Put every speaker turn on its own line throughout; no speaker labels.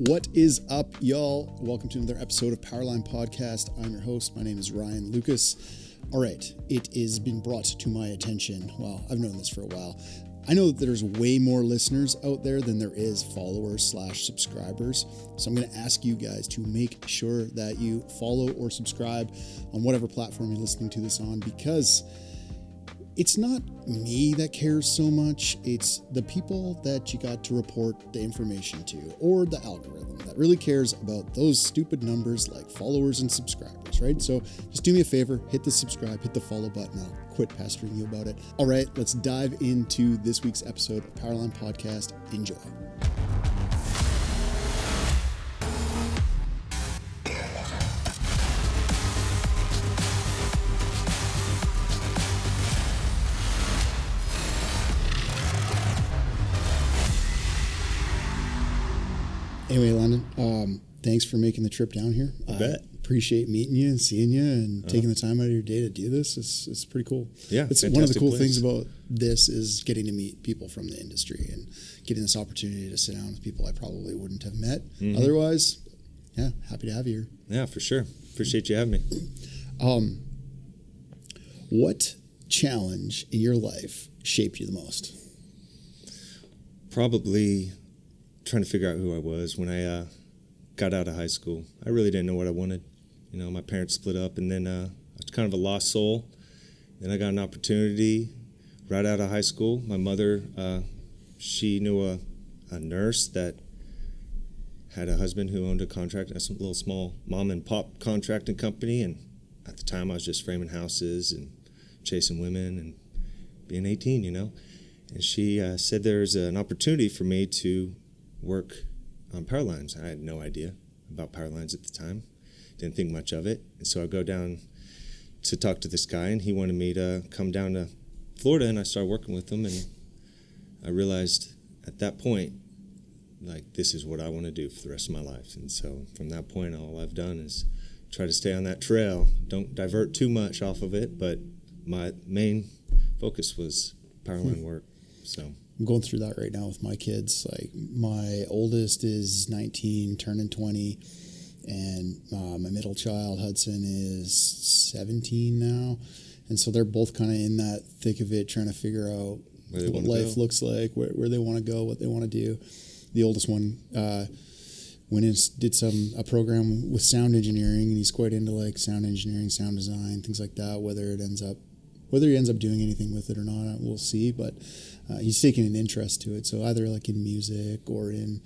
What is up, y'all? Welcome to another episode of Powerline Podcast. I'm your host. My name is Ryan Lucas. All right, it has been brought to my attention. Well, I've known this for a while. I know that there's way more listeners out there than there is followers/subscribers. So I'm going to ask you guys to make sure that you follow or subscribe on whatever platform you're listening to this on, because it's not me that cares so much. It's the people that you got to report the information to, or the algorithm that really cares about those stupid numbers like followers and subscribers, right? So just do me a favor, hit the subscribe, hit the follow button. I'll quit pestering you about it. All right, let's dive into this week's episode of Powerline Podcast. Enjoy. Anyway, Landon, thanks for making the trip down here.
I bet.
Appreciate meeting you and seeing you and taking the time out of your day to do this. It's pretty cool.
Yeah,
it's one of the cool things about this is getting to meet people from the industry and getting this opportunity to sit down with people I probably wouldn't have met otherwise. Yeah, happy to have you here.
Yeah, for sure. Appreciate you having me.
What challenge in your life shaped you the most?
Probably trying to figure out who I was when I got out of high school. I really didn't know what I wanted. You know, my parents split up, and then I was kind of a lost soul. Then I got an opportunity right out of high school. My mother, she knew a nurse that had a husband who owned a little small mom and pop contracting company, and at the time I was just framing houses and chasing women and being 18, you know. And she said there's an opportunity for me to work on power lines. I had no idea about power lines at the time. Didn't think much of it. And so I go down to talk to this guy, and he wanted me to come down to Florida, and I started working with him, and I realized at that point, like, this is what I want to do for the rest of my life. And so from that point, all I've done is try to stay on that trail. Don't divert too much off of it, but my main focus was power line work. So
I'm going through that right now with my kids. Like, my oldest is 19, turning 20, and my middle child, Hudson, is 17 now. And so they're both kind of in that thick of it, trying to figure out what life looks like, where they want to go, what they want to do. The oldest one went and did a program with sound engineering, and he's quite into like sound engineering, sound design, things like that. Whether he ends up doing anything with it or not, we'll see. But he's taking an interest to it. So either like in music or in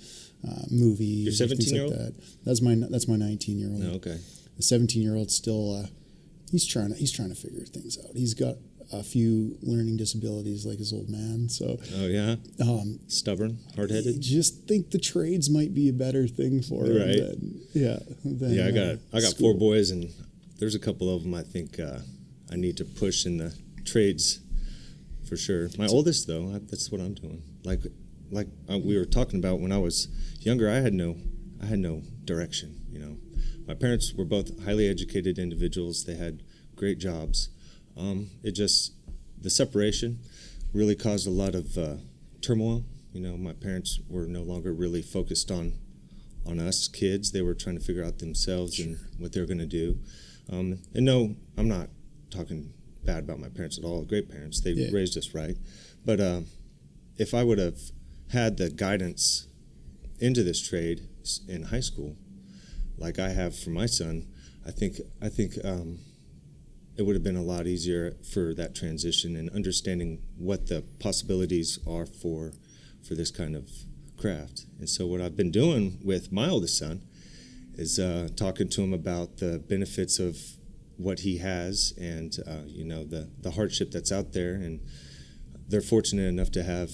movies,
your
17-year-old? Things like that. That's my 19-year-old.
Oh, okay.
The 17-year-old still he's trying to figure things out. He's got a few learning disabilities like his old man. So
oh yeah, stubborn, hard-headed.
Just think the trades might be a better thing for him.
Right. I got four boys, and there's a couple of them I think I need to push in the trades for sure. My oldest, though, that's what I'm doing. Like we were talking about, when I was younger, I had no direction. You know, my parents were both highly educated individuals. They had great jobs. The separation really caused a lot of turmoil. You know, my parents were no longer really focused on us kids. They were trying to figure out themselves and what they were going to do. And no, I'm not talking bad about my parents at all. Great parents. They raised us right. But if I would have had the guidance into this trade in high school, like I have for my son, I think it would have been a lot easier for that transition and understanding what the possibilities are for this kind of craft. And so what I've been doing with my oldest son is talking to him about the benefits of what he has and the hardship that's out there. And they're fortunate enough to have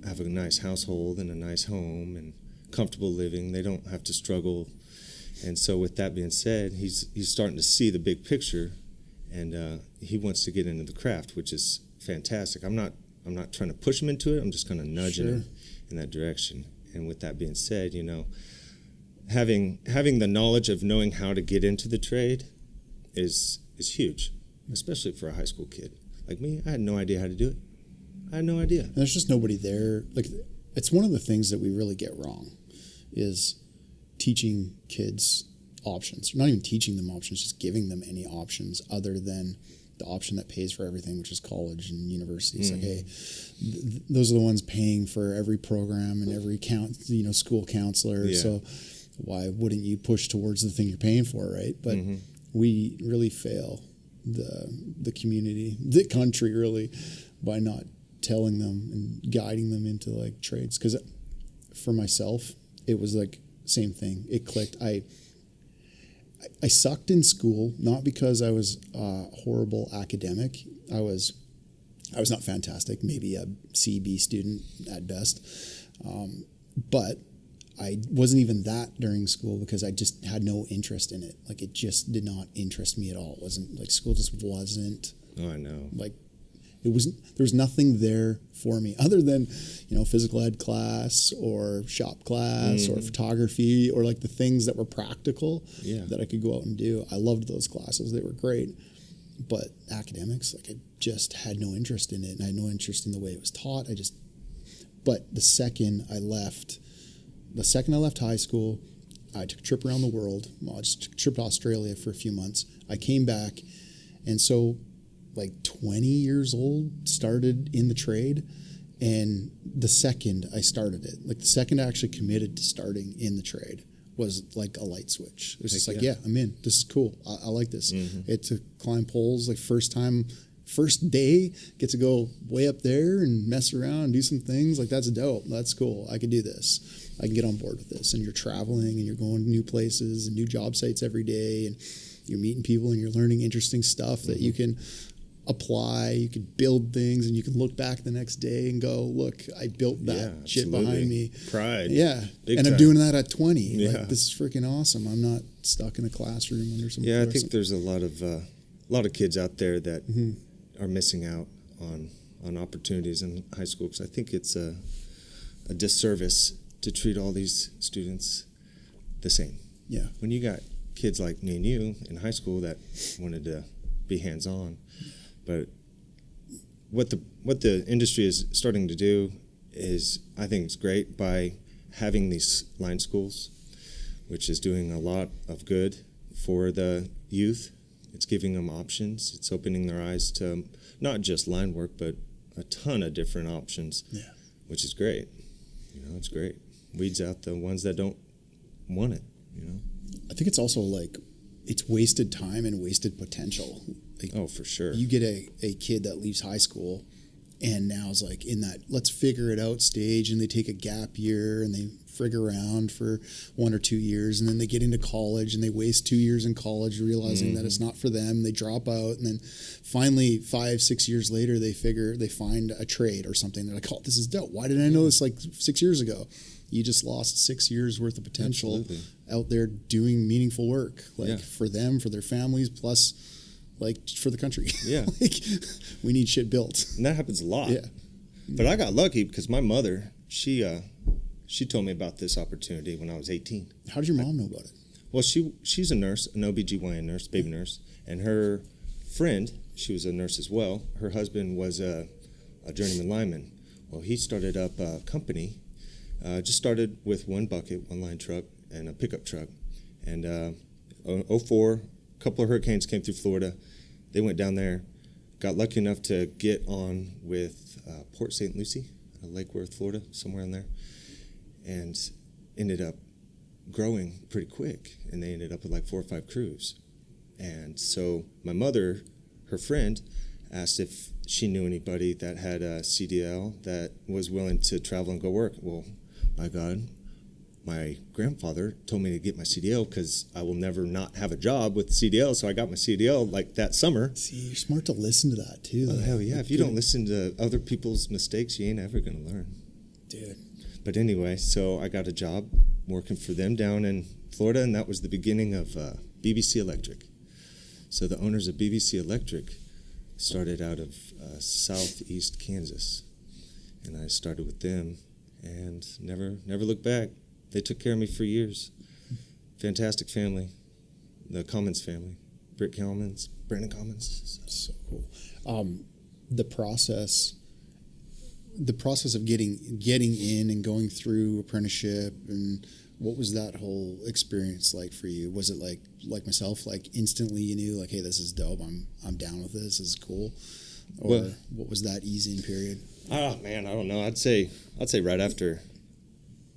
a nice household and a nice home and comfortable living. They don't have to struggle. And so with that being said, he's starting to see the big picture, and he wants to get into the craft, which is fantastic. I'm not trying to push him into it. I'm just kind of nudging him in that direction. And with that being said, you know, having the knowledge of knowing how to get into the trade is huge, especially for a high school kid like me. I had no idea how to do it. I had no idea.
And there's just nobody there. Like, it's one of the things that we really get wrong is teaching kids options. Not even teaching them options, just giving them any options other than the option that pays for everything, which is college and university. It's like, hey, those are the ones paying for every program and every school counselor. Yeah. So why wouldn't you push towards the thing you're paying for, right? But we really fail the community, the country, really, by not telling them and guiding them into like trades. Because for myself, it was like same thing. It clicked. I sucked in school, not because I was a horrible academic. I was not fantastic, maybe a C/B student at best. But I wasn't even that during school because I just had no interest in it. Like, it just did not interest me at all. It wasn't like school just wasn't.
Oh, I know.
Like, there was nothing there for me other than, physical ed class or shop class or photography or like the things that were practical that I could go out and do. I loved those classes. They were great. But academics, like, I just had no interest in it, and I had no interest in the way it was taught. But the second I left high school, I took a trip around the world. Well, I just took a trip to Australia for a few months. I came back, and so like 20 years old, started in the trade. And the second I started it, like the second I actually committed to starting in the trade, was like a light switch. It was just like, I'm in. This is cool. I like this. Get to climb poles, like first day, get to go way up there and mess around and do some things. Like, that's dope. That's cool. I can do this. I can get on board with this. And you're traveling and you're going to new places and new job sites every day, and you're meeting people and you're learning interesting stuff that you can apply. You can build things, and you can look back the next day and go, look, I built that shit behind me.
Pride.
Yeah.
Big
and
time.
I'm doing that at 20.
Yeah.
Like, this is freaking awesome. I'm not stuck in a classroom under some.
Yeah, I think there's a lot of kids out there that are missing out on opportunities in high school, because I think it's a disservice to treat all these students the same.
Yeah.
When you got kids like me and you in high school that wanted to be hands-on, but what the industry is starting to do is, I think it's great by having these line schools, which is doing a lot of good for the youth. It's giving them options. It's opening their eyes to not just line work, but a ton of different options, which is great. It's great. Weeds out the ones that don't want it,
I think it's also like, it's wasted time and wasted potential. Like,
oh, for sure.
You get a kid that leaves high school and now is like in that let's figure it out stage, and they take a gap year and they frig around for 1 or 2 years, and then they get into college and they waste 2 years in college realizing that it's not for them. They drop out, and then finally 5-6 years later they find a trade or something. They're like, oh, this is dope. Why didn't I know this like 6 years ago? You just lost 6 years worth of potential out there doing meaningful work, like for them, for their families, plus like for the country.
Yeah.
Like, we need shit built.
And that happens a lot.
Yeah.
But I got lucky because my mother, she told me about this opportunity when I was 18.
How did your mom know about it?
Well, she's a nurse, an OBGYN nurse, baby nurse, and her friend, she was a nurse as well. Her husband was a journeyman lineman. Well, he started up a company. Just started with one bucket, one line truck, and a pickup truck. And 2004, a couple of hurricanes came through Florida. They went down there, got lucky enough to get on with Port St. Lucie, Lake Worth, Florida, somewhere in there, and ended up growing pretty quick. And they ended up with like 4 or 5 crews. And so my mother, her friend, asked if she knew anybody that had a CDL that was willing to travel and go work. Well, my God, my grandfather told me to get my CDL because I will never not have a job with CDL. So I got my CDL like that summer.
See, you're smart to listen to that too.
Oh, hell yeah. If you don't listen to other people's mistakes, you ain't ever going to learn.
Dude.
But anyway, so I got a job working for them down in Florida, and that was the beginning of BBC Electric. So the owners of BBC Electric started out of southeast Kansas, and I started with them and never looked back. They took care of me for years. Fantastic family, the Commons family, Britt Commons, Brandon Commons.
So cool. The process of getting in and going through apprenticeship and What was that whole experience like for you? Was it like myself, like instantly you knew like, hey, this is dope. I'm down with this. This is cool. Or well, what was that easing period?
Oh man, I don't know. I'd say right after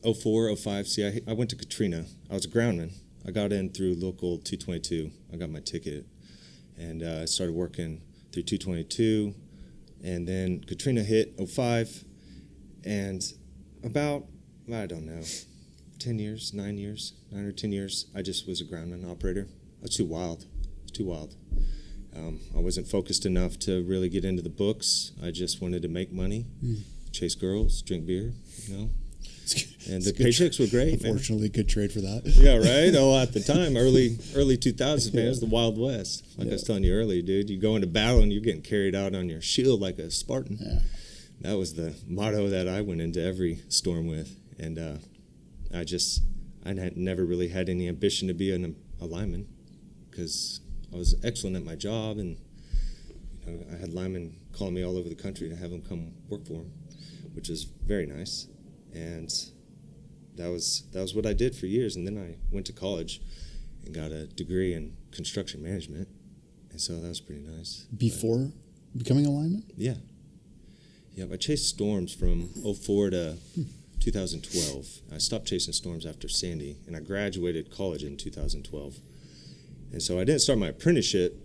04, 05. See, I went to Katrina. I was a groundman. I got in through local 222. I got my ticket, and I started working through 222, and then Katrina hit 05, and about, I don't know, 9 or 10 years, I just was a groundman operator. That's too wild. It's too wild. I wasn't focused enough to really get into the books. I just wanted to make money, chase girls, drink beer, you know. And the paychecks were great.
Unfortunately, good trade for that.
Yeah, right? Oh, at the time, early 2000s, man, it was the Wild West. Like I was telling you earlier, dude, you go into battle and you're getting carried out on your shield like a Spartan. Yeah. That was the motto that I went into every storm with. And I had never really had any ambition to be a lineman because I was excellent at my job, and you know, I had linemen calling me all over the country to have them come work for them, which was very nice. And that was what I did for years. And then I went to college and got a degree in construction management, and so that was pretty nice.
Before becoming a lineman?
Yeah. I chased storms from 04 to 2012. I stopped chasing storms after Sandy, and I graduated college in 2012. And so I didn't start my apprenticeship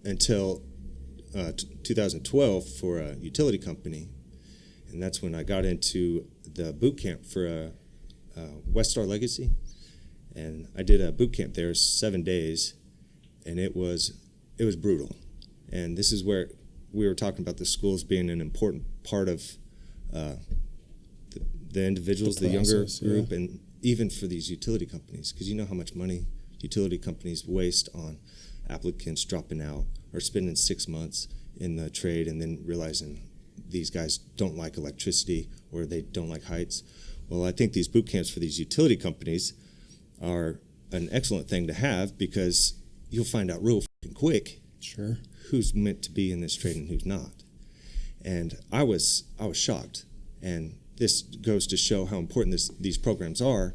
until 2012 for a utility company, and that's when I got into the boot camp for West Star Legacy. And I did a boot camp there, 7 days, and it was brutal. And this is where we were talking about the schools being an important part of the individuals, the younger group, and even for these utility companies, because you know how much money utility companies waste on applicants dropping out or spending 6 months in the trade and then realizing these guys don't like electricity or they don't like heights. Well, I think these boot camps for these utility companies are an excellent thing to have, because you'll find out real quick who's meant to be in this trade and who's not. And I was shocked, and this goes to show how important these programs are.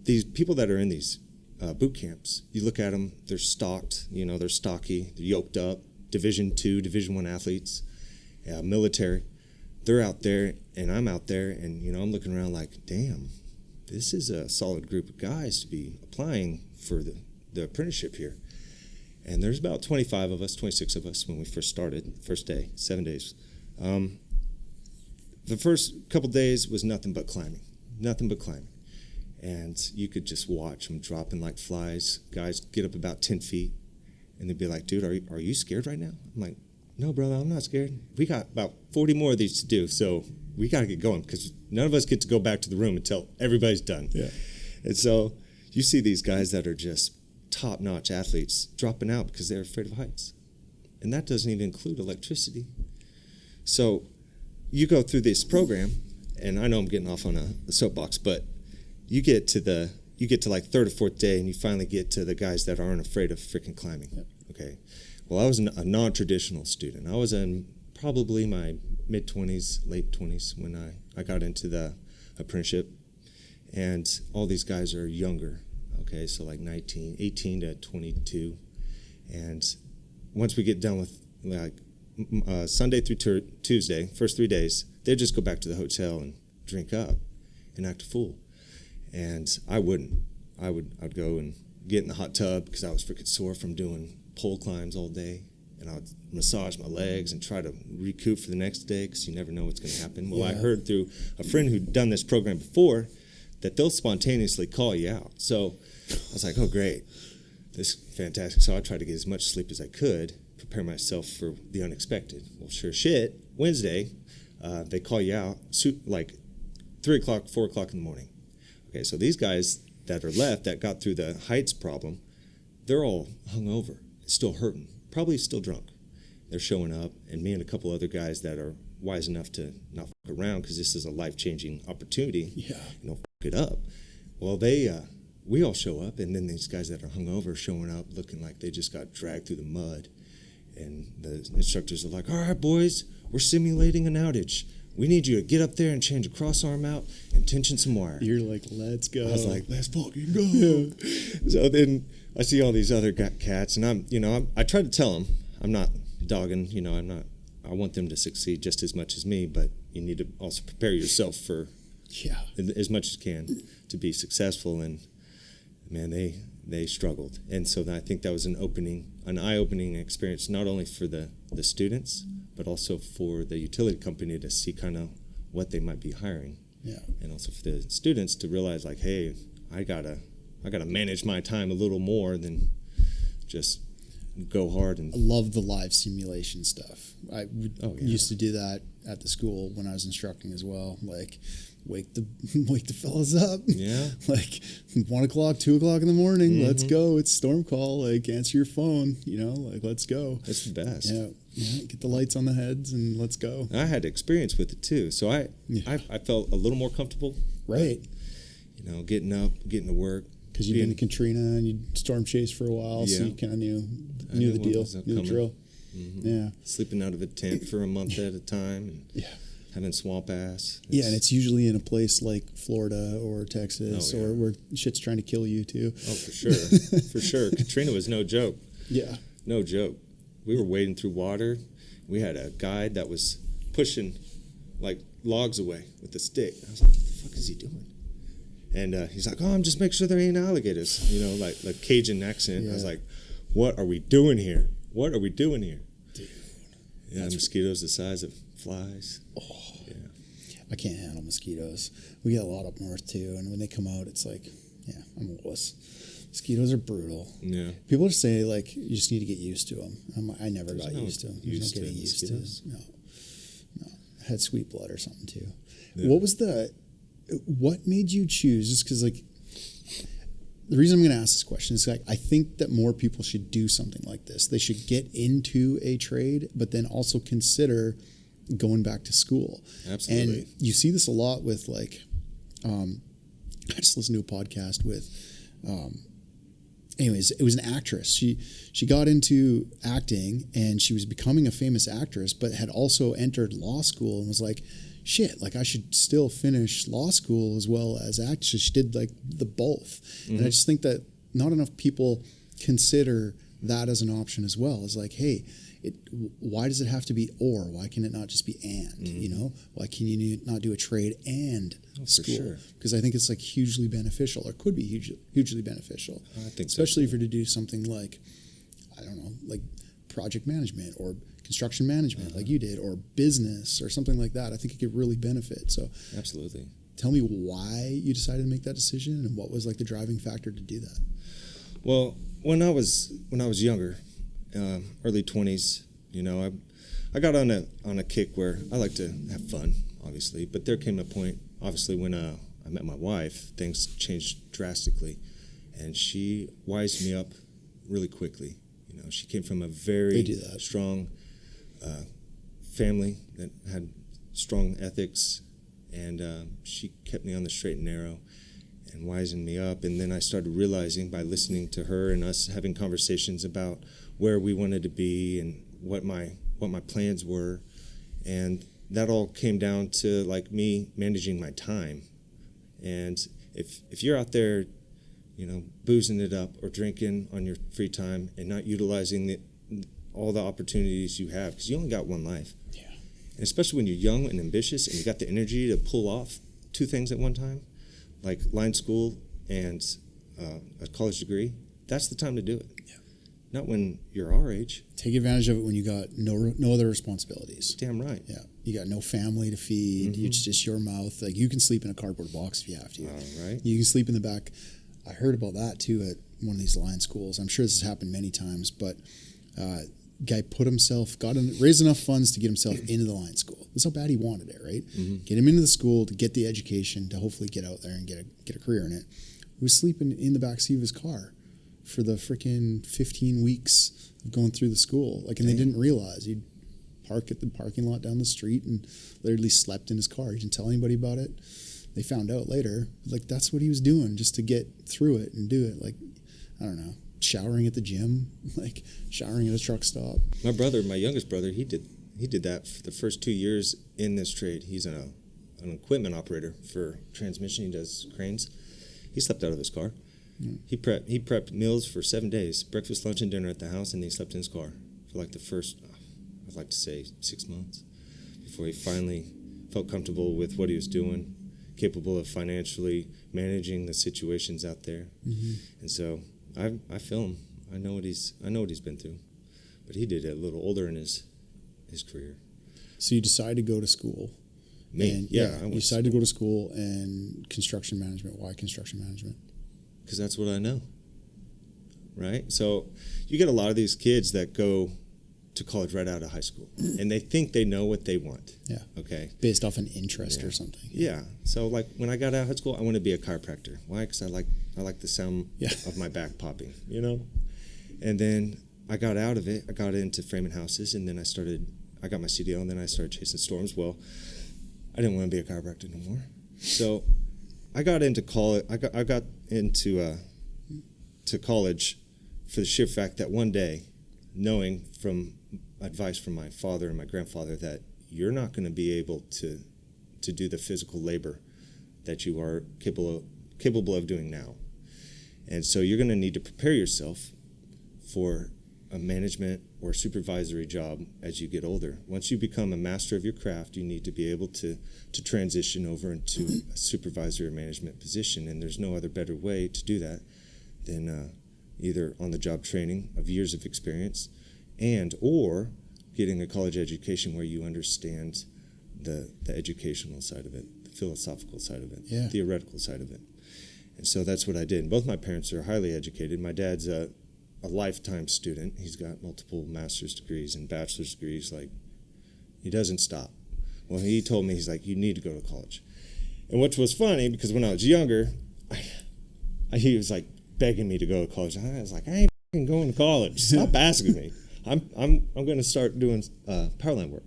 These people that are in these boot camps, you look at them, they're stocked, they're stocky, they're yoked up, Division II, Division I athletes, military. They're out there, and I'm out there, and I'm looking around like, damn, this is a solid group of guys to be applying for the apprenticeship here. And there's about 25 of us, 26 of us when we first started, first day, 7 days. The first couple days was nothing but climbing. And you could just watch them dropping like flies. Guys get up about 10 feet, and they'd be like, dude, are you scared right now? I'm like, no, brother, I'm not scared. We got about 40 more of these to do, so we got to get going, because none of us get to go back to the room until everybody's done. Yeah. And so you see these guys that are just top-notch athletes dropping out because they're afraid of heights. And that doesn't even include electricity. So you go through this program, and I know I'm getting off on a soapbox, but you get to like third or fourth day, and you finally get to the guys that aren't afraid of freaking climbing. Yep. Okay. Well, I was a non-traditional student. I was in probably my mid-20s, late 20s when I got into the apprenticeship, and all these guys are younger. Okay, so like 18 to 22, and once we get done with like Sunday through Tuesday, first 3 days, they'd just go back to the hotel and drink up and act a fool. And I wouldn't. I'd go and get in the hot tub because I was freaking sore from doing pole climbs all day, and I'd massage my legs and try to recoup for the next day, because you never know what's going to happen. Well, I heard through a friend who'd done this program before that they'll spontaneously call you out. So I was like, oh, great. This is fantastic. So I tried to get as much sleep as I could, prepare myself for the unexpected. Well, sure shit, Wednesday, they call you out like 3 o'clock, 4 o'clock in the morning. Okay, so these guys that are left that got through the heights problem, they're all hungover, still hurting, probably still drunk. They're showing up, and me and a couple other guys that are wise enough to not fuck around, because this is a life-changing opportunity, fuck it up. Well, we all show up, and then these guys that are hungover showing up looking like they just got dragged through the mud. And the instructors are like, all right, boys, we're simulating an outage. we need you to get up there and change a cross arm out and tension some wire.
You're like, let's go.
I was like, let's fucking go. Yeah. So then I see all these other cats, and I try to tell them, I'm not dogging, I want them to succeed just as much as me, but you need to also prepare yourself for as much as you can to be successful. And man, they struggled. And so I think that was an eye-opening experience, not only for the students, but also for the utility company to see kind of what they might be hiring.
Yeah.
And also for the students to realize, like, hey, I gotta manage my time a little more than just go hard. And
I love the live simulation stuff. I used to do that at the school when I was instructing as well. Like, wake the fellas up.
Yeah.
Like 1 o'clock, 2 o'clock in the morning. Let's go. It's storm call. Like, answer your phone. Like, let's go.
It's the best.
Yeah. Get the lights on the heads and let's go.
I had experience with it too, so I felt a little more comfortable.
Right.
Getting up, getting to work.
Because you've been to Katrina and you storm chased for a while, so you kind of knew the deal, knew the drill.
Mm-hmm.
Yeah.
Sleeping out of a tent for a month at a time, and having swamp ass.
And it's usually in a place like Florida or Texas or where shit's trying to kill you too.
Oh, for sure, for sure. Katrina was no joke.
Yeah.
No joke. We were wading through water. We had a guide that was pushing like logs away with a stick. I was like, what the fuck is he doing? And he's like, oh, I'm just making sure there ain't alligators, like Cajun accent. Yeah. I was like, what are we doing here? What are we doing here?
Dude.
Yeah, mosquitoes the size of flies.
Oh. Yeah. I can't handle mosquitoes. We get a lot up north too, and when they come out, it's like, I'm a wuss. Mosquitoes are brutal.
Yeah.
People just say, like, you just need to get used to them. I never got used to them.
Used to mosquitoes?
No. I had sweet blood or something too.
Yeah.
What made you choose? Just because, like, the reason I'm going to ask this question is, like, I think that more people should do something like this. They should get into a trade, but then also consider going back to school.
Absolutely.
And you see this a lot with, like, I just listened to a podcast with, anyways, it was an actress. She got into acting and she was becoming a famous actress, but had also entered law school and was like, shit, like I should still finish law school as well as act. So she did like the both. And I just think that not enough people consider that as an option as well. It's like, hey, why does it have to be or? Why can it not just be and? Why can you not do a trade and school?
For sure.
Because I think it's like hugely beneficial, or could be hugely beneficial.
I think
especially if you're to do something like, I don't know, like project management or construction management like you did, or business or something like that. I think it could really benefit. So
absolutely.
Tell me why you decided to make that decision and what was like the driving factor to do that.
Well, when I was younger, early 20s, I got on a kick where I like to have fun, obviously, but there came a point, obviously, when I met my wife, things changed drastically, and she wised me up really quickly. She came from a very strong family that had strong ethics, and she kept me on the straight and narrow and wisened me up. And then I started realizing by listening to her and us having conversations about where we wanted to be and what my plans were, and that all came down to like me managing my time. And if you're out there, boozing it up or drinking on your free time and not utilizing all the opportunities you have, because you only got one life.
Yeah.
And especially when you're young and ambitious and you got the energy to pull off two things at one time, like line school and a college degree, that's the time to do it.
Yeah.
Not when you're our age.
Take advantage of it when you got no other responsibilities.
Damn right.
Yeah. You got no family to feed. It's just your mouth. Like, you can sleep in a cardboard box if you have to.
Right.
You can sleep in the back. I heard about that too at one of these line schools. I'm sure this has happened many times, but guy raised enough funds to get himself into the line school. That's how bad he wanted it, right? Get him into the school to get the education to hopefully get out there and get a career in it. He was sleeping in the backseat of his car for the freaking 15 weeks of going through the school. Like, and they didn't realize he'd park at the parking lot down the street and literally slept in his car. He didn't tell anybody about it. They found out later. Like, that's what he was doing just to get through it and do it. Like, I don't know, showering at the gym, like showering at a truck stop.
My youngest brother, he did he did that for the first 2 years in this trade. He's an equipment operator for transmission. He does cranes. He slept out of his car. He prepped meals for 7 days, breakfast, lunch, and dinner at the house, and he slept in his car for like the first, I'd like to say 6 months, before he finally felt comfortable with what he was doing, capable of financially managing the situations out there. And so I feel him. I know what he's been through, but he did it a little older in his career.
So you decided to go to school.
Me, yeah.
You decided to go to school and construction management. Why construction management?
Because that's what I know, right? So you get a lot of these kids that go to college right out of high school, and they think they know what they want.
Yeah.
Okay.
Based off an interest or something.
Yeah. So like when I got out of high school, I wanted to be a chiropractor. Why? Because I like the sound of my back popping, you know? And then I got out of it. I got into framing houses, and then I got my CDL, and then I started chasing storms. Well, I didn't want to be a chiropractor no more. So I got into college. I got into to college for the sheer fact that one day, knowing from advice from my father and my grandfather that you're not going to be able to do the physical labor that you are capable of doing now, and so you're going to need to prepare yourself for a management or supervisory job as you get older. Once you become a master of your craft, you need to be able to transition over into a supervisory or management position, and there's no other better way to do that than either on-the-job training of years of experience or getting a college education where you understand the educational side of it, the philosophical side of it, the theoretical side of it. And so that's what I did. And both my parents are highly educated. My dad's a lifetime student. He's got multiple master's degrees and bachelor's degrees. Like, he doesn't stop. Well, he told me, he's like, you need to go to college. And which was funny, because when I was younger, he was like begging me to go to college. I was like, I ain't fucking going to college. Stop asking me. I'm going to start doing Powerline work.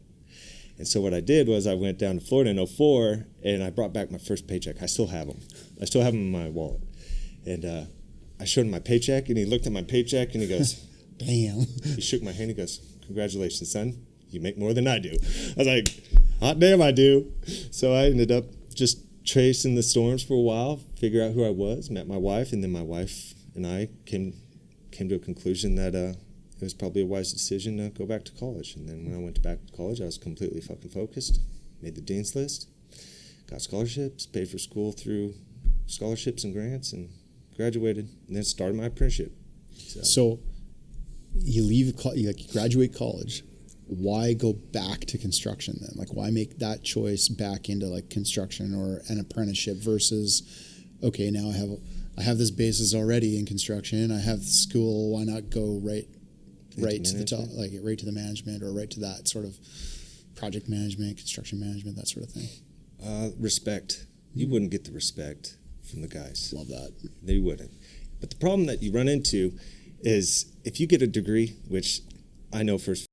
And so what I did was I went down to Florida in 2004, and I brought back my first paycheck. I still have them. I still have them in my wallet. And I showed him my paycheck, and he looked at my paycheck, and he goes,
damn.
He shook my hand. He goes, congratulations, son. You make more than I do. I was like, hot damn, I do. So I ended up just chasing the storms for a while, figure out who I was, met my wife, and then my wife and I came to a conclusion that it was probably a wise decision to go back to college. And then when I went back to college, I was completely fucking focused, made the dean's list, got scholarships, paid for school through scholarships and grants, and graduated, and then started my apprenticeship.
So you you graduate college. Why go back to construction then? Like, why make that choice back into like construction or an apprenticeship versus, okay, now I have this basis already in construction. I have school. Why not go right to the top, like right to the management or right to that sort of project management, construction management, that sort of thing?
Respect. You wouldn't get the respect from the guys.
Love that.
They wouldn't. But the problem that you run into is if you get a degree, which I know firsthand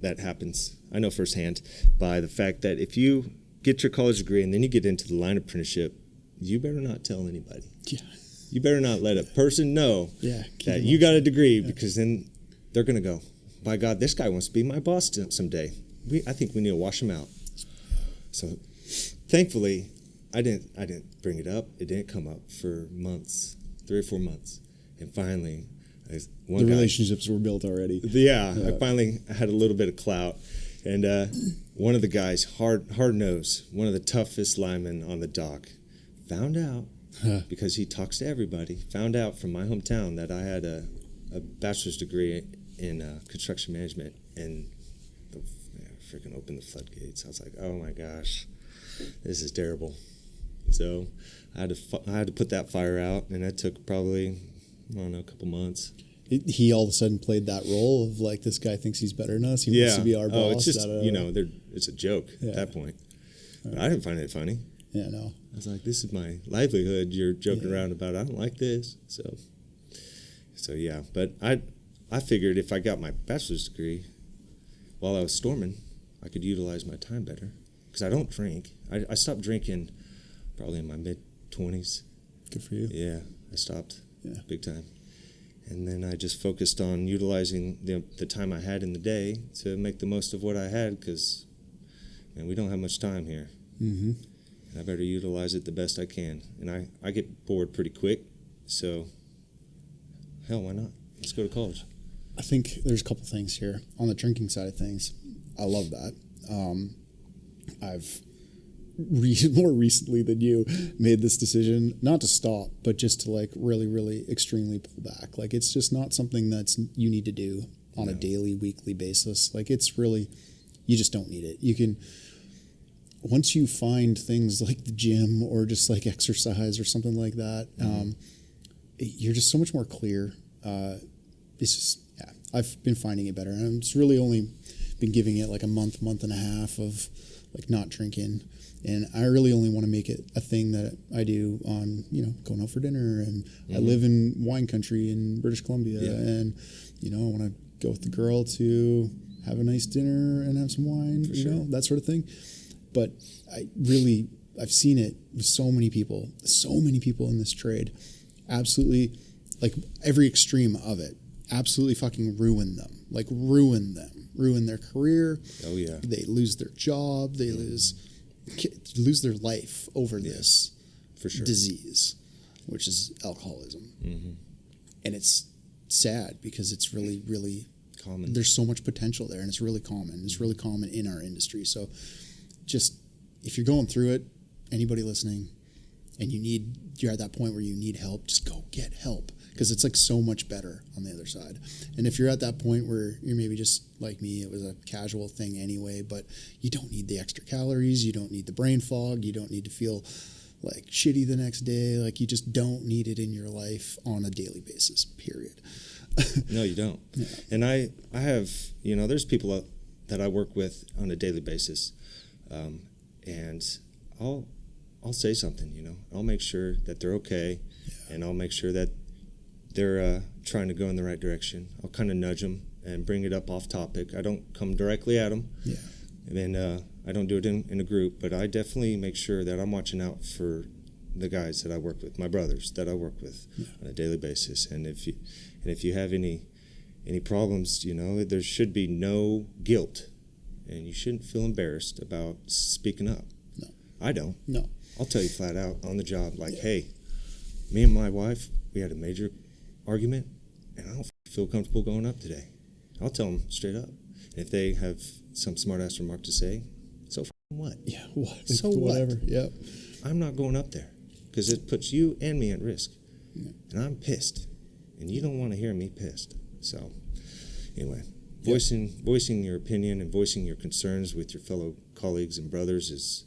that happens. I know firsthand by the fact that if you get your college degree and then you get into the line apprenticeship, you better not tell anybody. Yeah. You better not let a person know that you got a degree, because then they're going to go, by God, this guy wants to be my boss someday. I think we need to wash him out. So thankfully, I didn't bring it up. It didn't come up for months, 3 or 4 months. And finally,
relationships were built already.
I finally had a little bit of clout. And one of the guys, hard-nosed, one of the toughest linemen on the dock, found out, because he talks to everybody, found out from my hometown that I had a bachelor's degree in construction management, and freaking opened the floodgates. I was like, oh my gosh, this is terrible. So I had to put that fire out, and that took probably, I don't know, a couple months.
He all of a sudden played that role of like, this guy thinks he's better than us. He wants to be our boss.
Oh, it's just, it's a joke at that point. But I didn't find it funny.
Yeah, no.
I was like, this is my livelihood you're joking around about. I don't like this. So yeah. But I figured if I got my bachelor's degree while I was storming, I could utilize my time better. Because I don't drink. I stopped drinking probably in my mid-20s.
Good for you.
Yeah, I stopped big time. And then I just focused on utilizing the time I had in the day to make the most of what I had, because, man, we don't have much time here.
Mm-hmm.
And I better utilize it the best I can. And I get bored pretty quick, so hell, why not? Let's go to college.
I think there's a couple things here. On the drinking side of things, I love that. I've more recently than you made this decision not to stop, but just to like really, really extremely pull back. Like, it's just not something that's you need to do on a daily, weekly basis. Like, it's really, you just don't need it. You can, once you find things like the gym or just like exercise or something like that, you're just so much more clear. It's just, I've been finding it better. And it's really only been giving it like a month and a half of like not drinking. And I really only want to make it a thing that I do on, going out for dinner. And I live in wine country in British Columbia. And, I want to go with the girl to have a nice dinner and have some wine, that sort of thing. But I've seen it with so many people in this trade, absolutely, like every extreme of it, absolutely fucking ruin their career.
Oh yeah.
They lose their job. They lose their life over this
for sure
disease, which is alcoholism. And it's sad because it's really, really
common.
There's so much potential there, and it's really common. It's really common in our industry. So just, if you're going through it, anybody listening, and you're at that point where you need help, just go get help, because it's like so much better on the other side. And if you're at that point where you're maybe just like me, it was a casual thing anyway, but you don't need the extra calories, you don't need the brain fog, you don't need to feel like shitty the next day, like you just don't need it in your life on a daily basis, period.
No, you don't. Yeah. And I have, there's people that I work with on a daily basis, and I'll say something, I'll make sure that they're okay, and I'll make sure that they're trying to go in the right direction. I'll kind of nudge them and bring it up off topic. I don't come directly at them. Yeah. And I don't do it in a group, but I definitely make sure that I'm watching out for the guys that I work with, my brothers that I work with on a daily basis. And if you have any problems, there should be no guilt, and you shouldn't feel embarrassed about speaking up.
No.
I don't.
No.
I'll tell you flat out on the job, like, hey, me and my wife, we had a major argument, and I don't feel comfortable going up today. I'll tell them straight up. And if they have some smart-ass remark to say, so what?
Yeah, what?
So
whatever.
What?
Yep.
I'm not going up there, because it puts you and me at risk.
Yeah. And
I'm pissed, and you don't want to hear me pissed. So anyway, voicing your opinion and voicing your concerns with your fellow colleagues and brothers is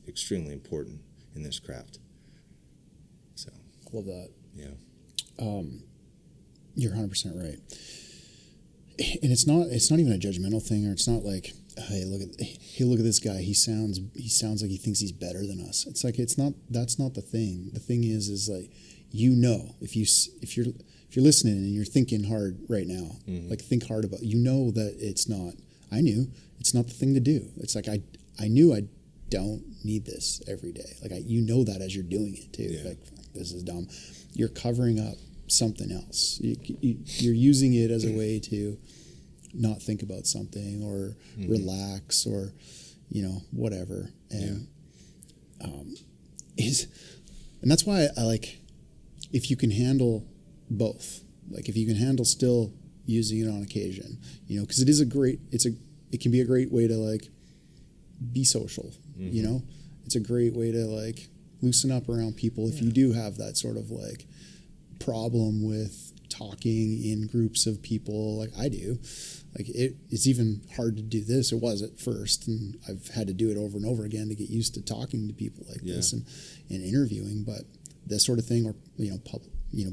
extremely important in this craft. So
love that.
Yeah.
You're 100% right. And it's not even a judgmental thing, or it's not like, hey, look at this guy. He sounds like he thinks he's better than us. It's like, that's not the thing. The thing is like, if you're listening and you're thinking hard right now, like think hard about, that it's not, it's not the thing to do. It's like, I knew I don't need this every day. Like, that as you're doing it too. Yeah. Like, this is dumb. You're covering up something else. You're using it as a way to not think about something or relax or, whatever. And and that's why I like, if you can handle both, like if you can handle still using it on occasion, because it can be a great way to like be social. It's a great way to like loosen up around people if you do have that sort of like problem with talking in groups of people, like I do. Like it's even hard to do this. It was at first, and I've had to do it over and over again to get used to talking to people like this and interviewing. But that sort of thing, or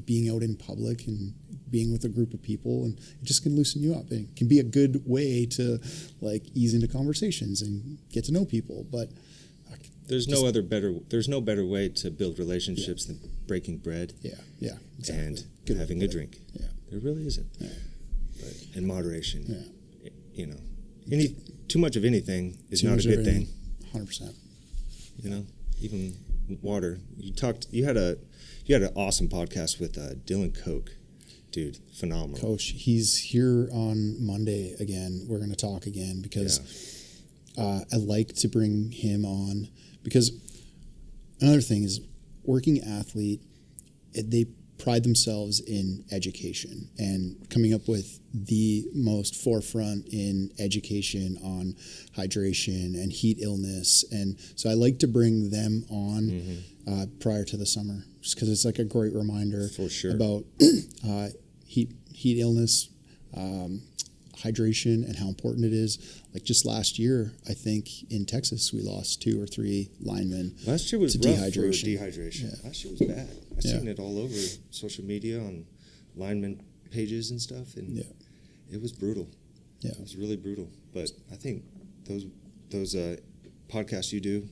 being out in public and being with a group of people, and it just can loosen you up. And it can be a good way to like ease into conversations and get to know people. But
there's no better way to build relationships than breaking bread.
Yeah, exactly.
And good having a drink.
Yeah,
there really isn't.
Yeah.
But in moderation.
Yeah.
Too much of anything is not a good thing.
100%.
Even water. You had an awesome podcast with Dylan Koch dude, phenomenal.
Coach, he's here on Monday again. We're going to talk again because I like to bring him on because another thing is working athlete, they pride themselves in education and coming up with the most forefront in education on hydration and heat illness. And so I like to bring them on prior to the summer just because it's like a great reminder
for sure
about heat illness, hydration, and how important it is. Like just last year, I think in Texas we lost 2 or 3 linemen.
Last year was
to
rough
dehydration.
for dehydration. Yeah. Last year was bad. I've seen it all over social media on lineman pages and stuff, and it was brutal. Yeah, it was really brutal. But I think those podcasts you do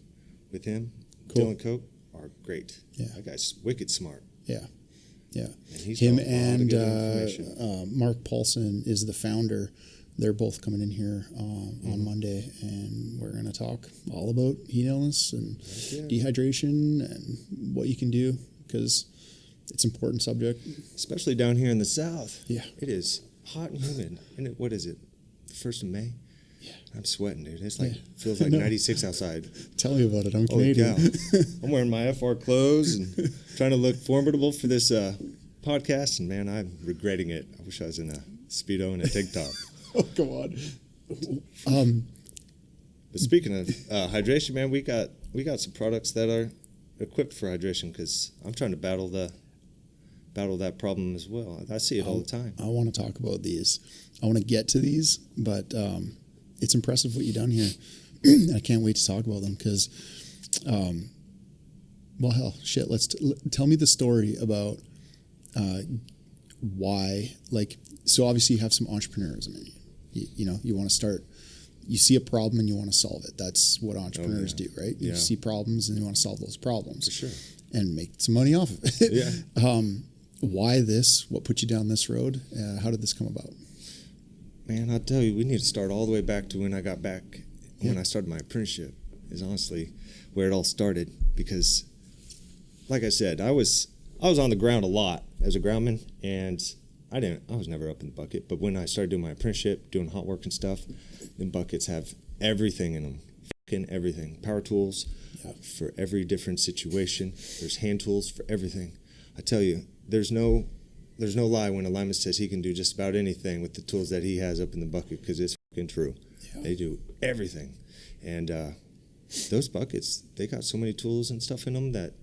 with him, Dylan Cope, are great. Yeah, that guy's wicked smart.
Yeah. Yeah,
and he's
him and Mark Paulson is the founder. They're both coming in here on Monday, and we're going to talk all about heat illness and dehydration and what you can do because it's an important subject.
Especially down here in the South.
Yeah.
It is hot and humid. And what is it, the 1st of May? Yeah. I'm sweating, dude. It's like feels like 96 outside.
Tell me about it. I'm Canadian.
I'm wearing my FR clothes and trying to look formidable for this podcast, and man, I'm regretting it. I wish I was in a Speedo and a tank top.
Oh, come on.
But speaking of hydration, man, we got some products that are equipped for hydration because I'm trying to battle that problem as well. I see it all the time.
I want to talk about these. I want to get to these, but it's impressive what you've done here. I can't wait to talk about them because, well, hell, shit. Tell me the story about why. Like, so obviously you have some entrepreneurism in you. You know, you want to start. You see a problem and you want to solve it. That's what entrepreneurs do, right? You see problems and you want to solve those problems.
For sure.
And make some money off of it.
Yeah.
Why this? What put you down this road? How did this come about?
Man, I'll tell you, we need to start all the way back to when I got back, when I started my apprenticeship, is honestly where it all started. Because, like I said, I was on the ground a lot as a groundman, and I was never up in the bucket. But when I started doing my apprenticeship, doing hot work and stuff, them buckets have everything in them, fucking everything. Power tools for every different situation. There's hand tools for everything. I tell you, there's no lie when a lineman says he can do just about anything with the tools that he has up in the bucket, because it's fucking true. Yeah. They do everything. And those buckets, they got so many tools and stuff in them that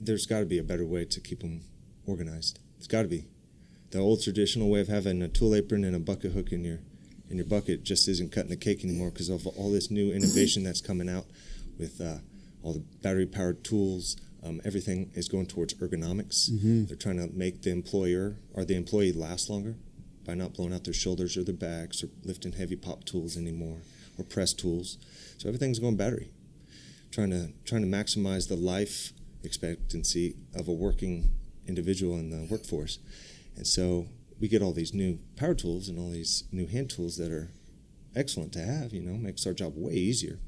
there's got to be a better way to keep them organized. It's got to be. The old traditional way of having a tool apron and a bucket hook in your bucket just isn't cutting the cake anymore because of all this new innovation that's coming out with all the battery-powered tools. Everything is going towards ergonomics. Mm-hmm. They're trying to make the employer or the employee last longer by not blowing out their shoulders or their backs or lifting heavy pop tools anymore or press tools. So everything's going battery. Trying to maximize the life expectancy of a working individual in the workforce. And so we get all these new power tools and all these new hand tools that are excellent to have, makes our job way easier.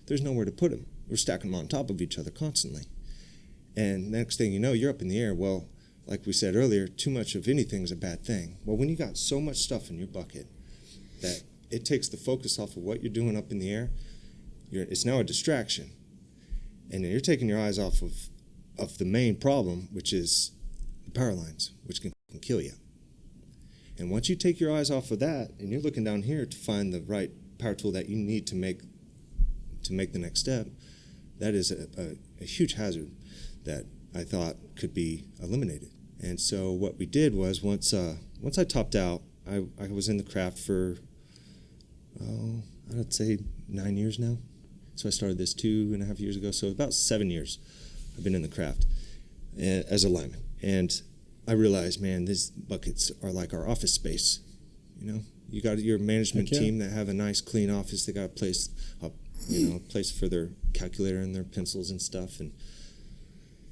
There's nowhere to put them. We're stacking them on top of each other constantly. And next thing you know, you're up in the air. Well, like we said earlier, too much of anything is a bad thing. Well, when you got so much stuff in your bucket that it takes the focus off of what you're doing up in the air, it's now a distraction. And then you're taking your eyes off of the main problem, which is the power lines, which can kill you. And once you take your eyes off of that and you're looking down here to find the right power tool that you need to make the next step, that is a huge hazard that I thought could be eliminated. And so what we did was once I topped out, I was in the craft for, I'd say 9 years now. So I started this 2.5 years ago. So about 7 years I've been in the craft as a lineman. And I realized, man, these buckets are like our office space. You got your management team that have a nice clean office. They got a place for their calculator and their pencils and stuff. And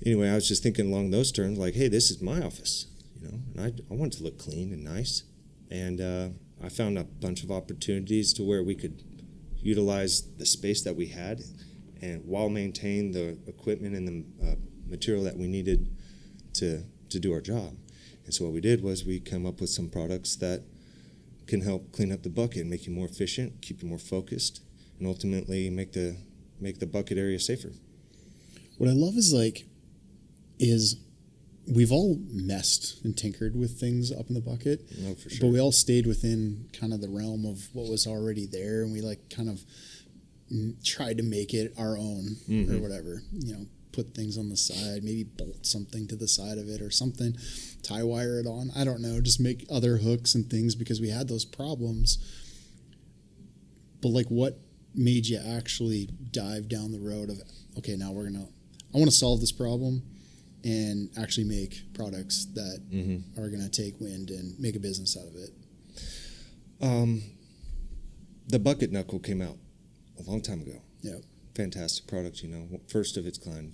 anyway, I was just thinking along those terms, like, hey, this is my office, and I want it to look clean and nice. And I found a bunch of opportunities to where we could utilize the space that we had and while maintain the equipment and the material that we needed to do our job. And so what we did was we come up with some products that can help clean up the bucket, make you more efficient, keep you more focused, and ultimately make the bucket area safer.
What I love is we've all messed and tinkered with things up in the bucket.
Oh, for sure.
But we all stayed within kind of the realm of what was already there, and we kind of tried to make it our own or whatever. Put things on the side, maybe bolt something to the side of it or something, tie wire it on. I don't know, just make other hooks and things because we had those problems. But what made you actually dive down the road of, okay, now I want to solve this problem and actually make products that are going to take wind and make a business out of it?
The bucket knuckle came out a long time ago.
Yeah.
Fantastic product, first of its kind.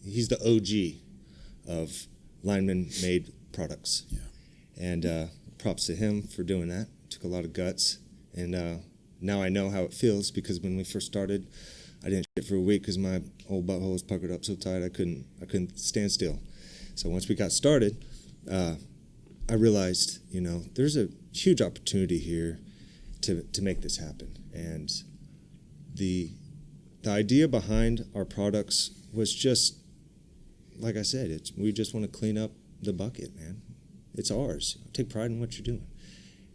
He's the OG of Lineman made products.
Yeah.
And props to him for doing that. Took a lot of guts. And now I know how it feels, because when we first started, I didn't shit for a week because my old butthole was puckered up so tight I couldn't stand still. So once we got started, I realized, there's a huge opportunity here to make this happen. And the idea behind our products was just, like I said, we just want to clean up the bucket, man. It's ours. Take pride in what you're doing.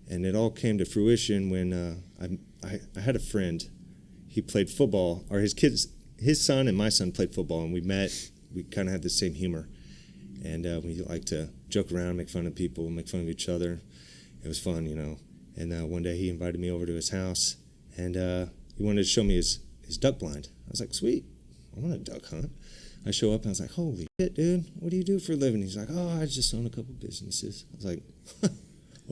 And it all came to fruition when I had a friend. He played football, or his son and my son played football, and we met. We kind of had the same humor. And we like to joke around, make fun of people, make fun of each other. It was fun, And one day he invited me over to his house, and he wanted to show me his duck blind. I was like, sweet, I want a duck hunt. I show up and I was like, holy shit, dude, what do you do for a living? He's like, I just own a couple businesses. I was like,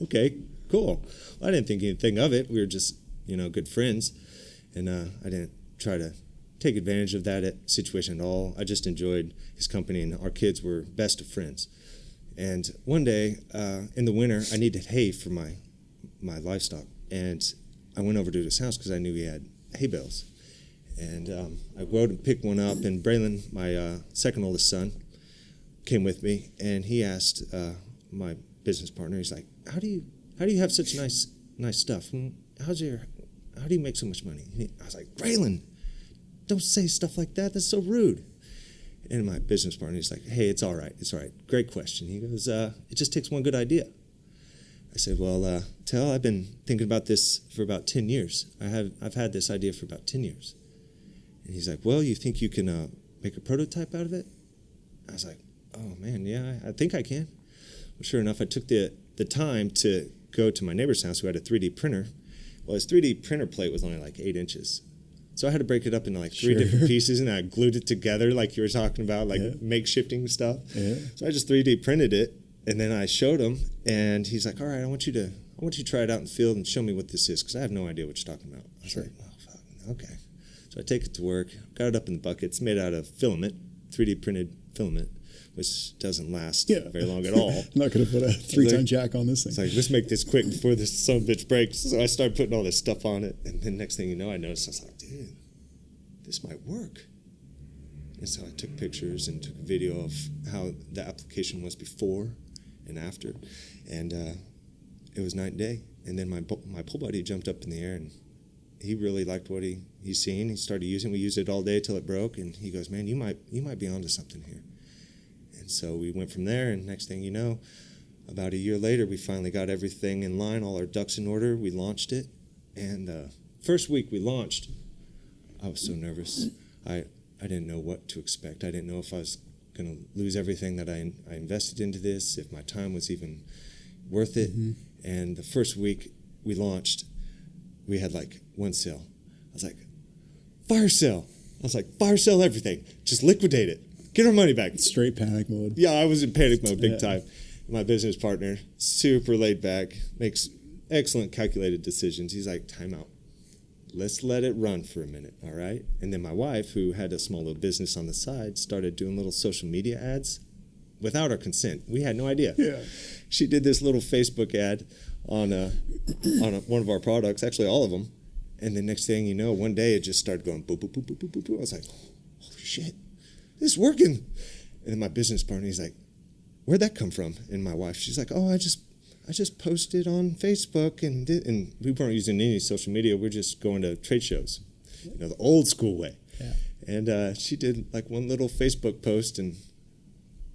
okay, cool. Well, I didn't think anything of it. We were just, good friends. And I didn't try to take advantage of that situation at all. I just enjoyed his company, and our kids were best of friends. And one day in the winter, I needed hay for my livestock. And I went over to his house because I knew he had hay bales. And I rode and picked one up, and Braylon, my second oldest son, came with me, and he asked my business partner, he's like, how do you have such nice stuff? How do you make so much money? And I was like, Braylon, don't say stuff like that. That's so rude. And my business partner, he's like, hey, it's all right. Great question. He goes, it just takes one good idea. I said, well, Tell, I've been thinking about this for about 10 years. I've had this idea for about 10 years. And he's like, well, you think you can make a prototype out of it? I was like, oh, man, yeah, I think I can. Well, sure enough, I took the time to go to my neighbor's house who had a 3D printer. Well, his 3D printer plate was only 8 inches. So I had to break it up into 3 different pieces, and I glued it together like you were talking about, makeshifting stuff. Yeah. So I just 3D printed it, and then I showed him, and he's like, all right, I want you to try it out in the field and show me what this is, because I have no idea what you're talking about. I was like, oh, fuck, okay. So I take it to work, got it up in the bucket. It's made out of filament, 3D printed filament, which doesn't last very long at all.
I'm not going to put a 3-ton jack on this thing.
It's like, let's make this quick before this son of a bitch breaks. So I started putting all this stuff on it, and then next thing you know, I noticed, I was like, dude, this might work. And so I took pictures and took a video of how the application was before and after, and it was night and day. And then my pole buddy jumped up in the air, and he really liked what he's seen. He started using it. We used it all day till it broke, and he goes, man, you might be onto something here. And so we went from there, and next thing you know, about a year later, we finally got everything in line, all our ducks in order. We launched it, and first week we launched, I was so nervous. I didn't know what to expect. I didn't know if I was going to lose everything that I invested into this, if my time was even worth it. Mm-hmm. And the first week we launched, we had one sale. I was like, fire sale. I was like, fire sale everything. Just liquidate it. Get our money back.
Straight panic mode.
Yeah, I was in panic mode big time. My business partner, super laid back, makes excellent calculated decisions. He's like, time out. Let's let it run for a minute, all right? And then my wife, who had a small little business on the side, started doing little social media ads without our consent. We had no idea.
Yeah.
She did this little Facebook ad on one of our products, actually all of them. And the next thing you know, one day it just started going boop, boop, boop, boop, boop, boop, boop. I was like, holy shit, this is working. And then my business partner, he's like, where'd that come from? And my wife, she's like, oh, I just posted on Facebook, and we weren't using any social media. We're just going to trade shows, the old school way.
Yeah.
And she did like one little Facebook post, and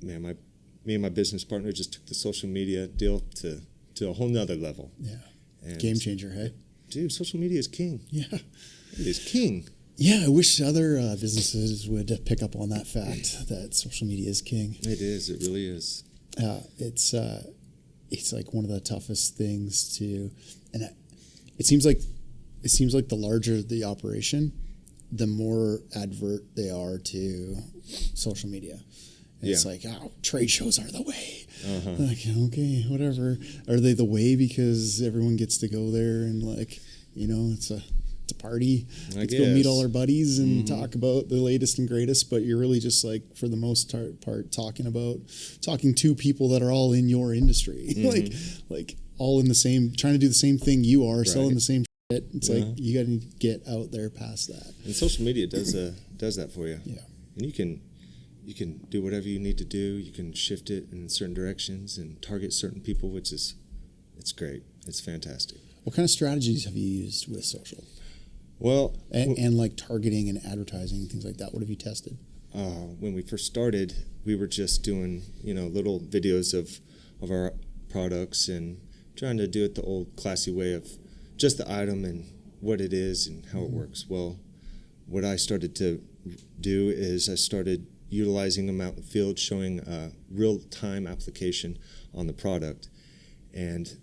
man, me and my business partner just took the social media deal to a whole nother level.
Yeah.
And
game changer, hey?
Dude, social media is king.
Yeah.
It is king.
Yeah, I wish other businesses would pick up on that fact that social media is king.
It is. It really is.
It's like one of the toughest things to, and it seems like the larger the operation, the more advert they are to social media. And it's like, oh, trade shows are the way. Uh-huh. Like, okay, whatever. Are they the way because everyone gets to go there and it's a party. Let's go meet all our buddies and talk about the latest and greatest. But you're really just like, for the most part, talking to people that are all in your industry, like all in the same, trying to do the same thing you are, selling the same shit. It's like you got to get out there past that.
And social media does that for you.
Yeah,
and you can do whatever you need to do. You can shift it in certain directions and target certain people, it's great. It's fantastic.
What kind of strategies have you used with social?
Well,
and like targeting and advertising and things like that. What have you tested?
When we first started, we were just doing little videos of our products and trying to do it the old classy way of just the item and what it is and how it works. Well, what I started to do is I started utilizing them out in the field, showing a real-time application on the product, and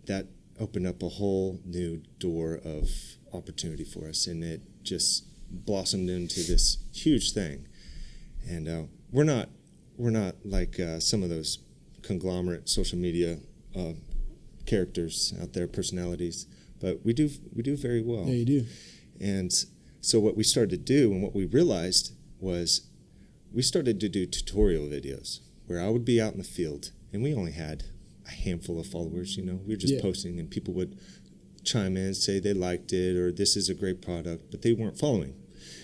that opened up a whole new door of opportunity for us, and it just blossomed into this huge thing. And we're not like some of those conglomerate social media characters out there, personalities, but we do very well.
Yeah, you do.
And so what we started to do, and what we realized, was we started to do tutorial videos where I would be out in the field, and we only had a handful of followers. We were just posting, and people would chime in and say they liked it or this is a great product, but they weren't following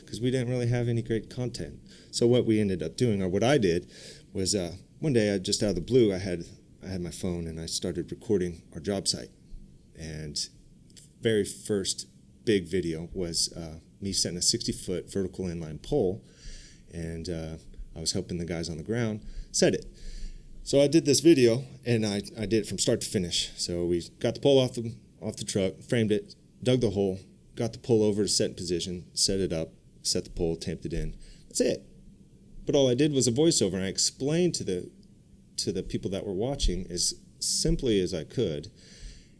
because we didn't really have any great content. So what we ended up doing, or what I did, was one day, I just out of the blue, I had my phone and I started recording our job site. And very first big video was me setting a 60-foot vertical inline pole, and I was helping the guys on the ground set it. So I did this video, and I did it from start to finish. So we got the pole off the truck, framed it, dug the hole, got the pole over to set in position, set it up, set the pole, tamped it in. That's it. But all I did was a voiceover, and I explained to the people that were watching as simply as I could,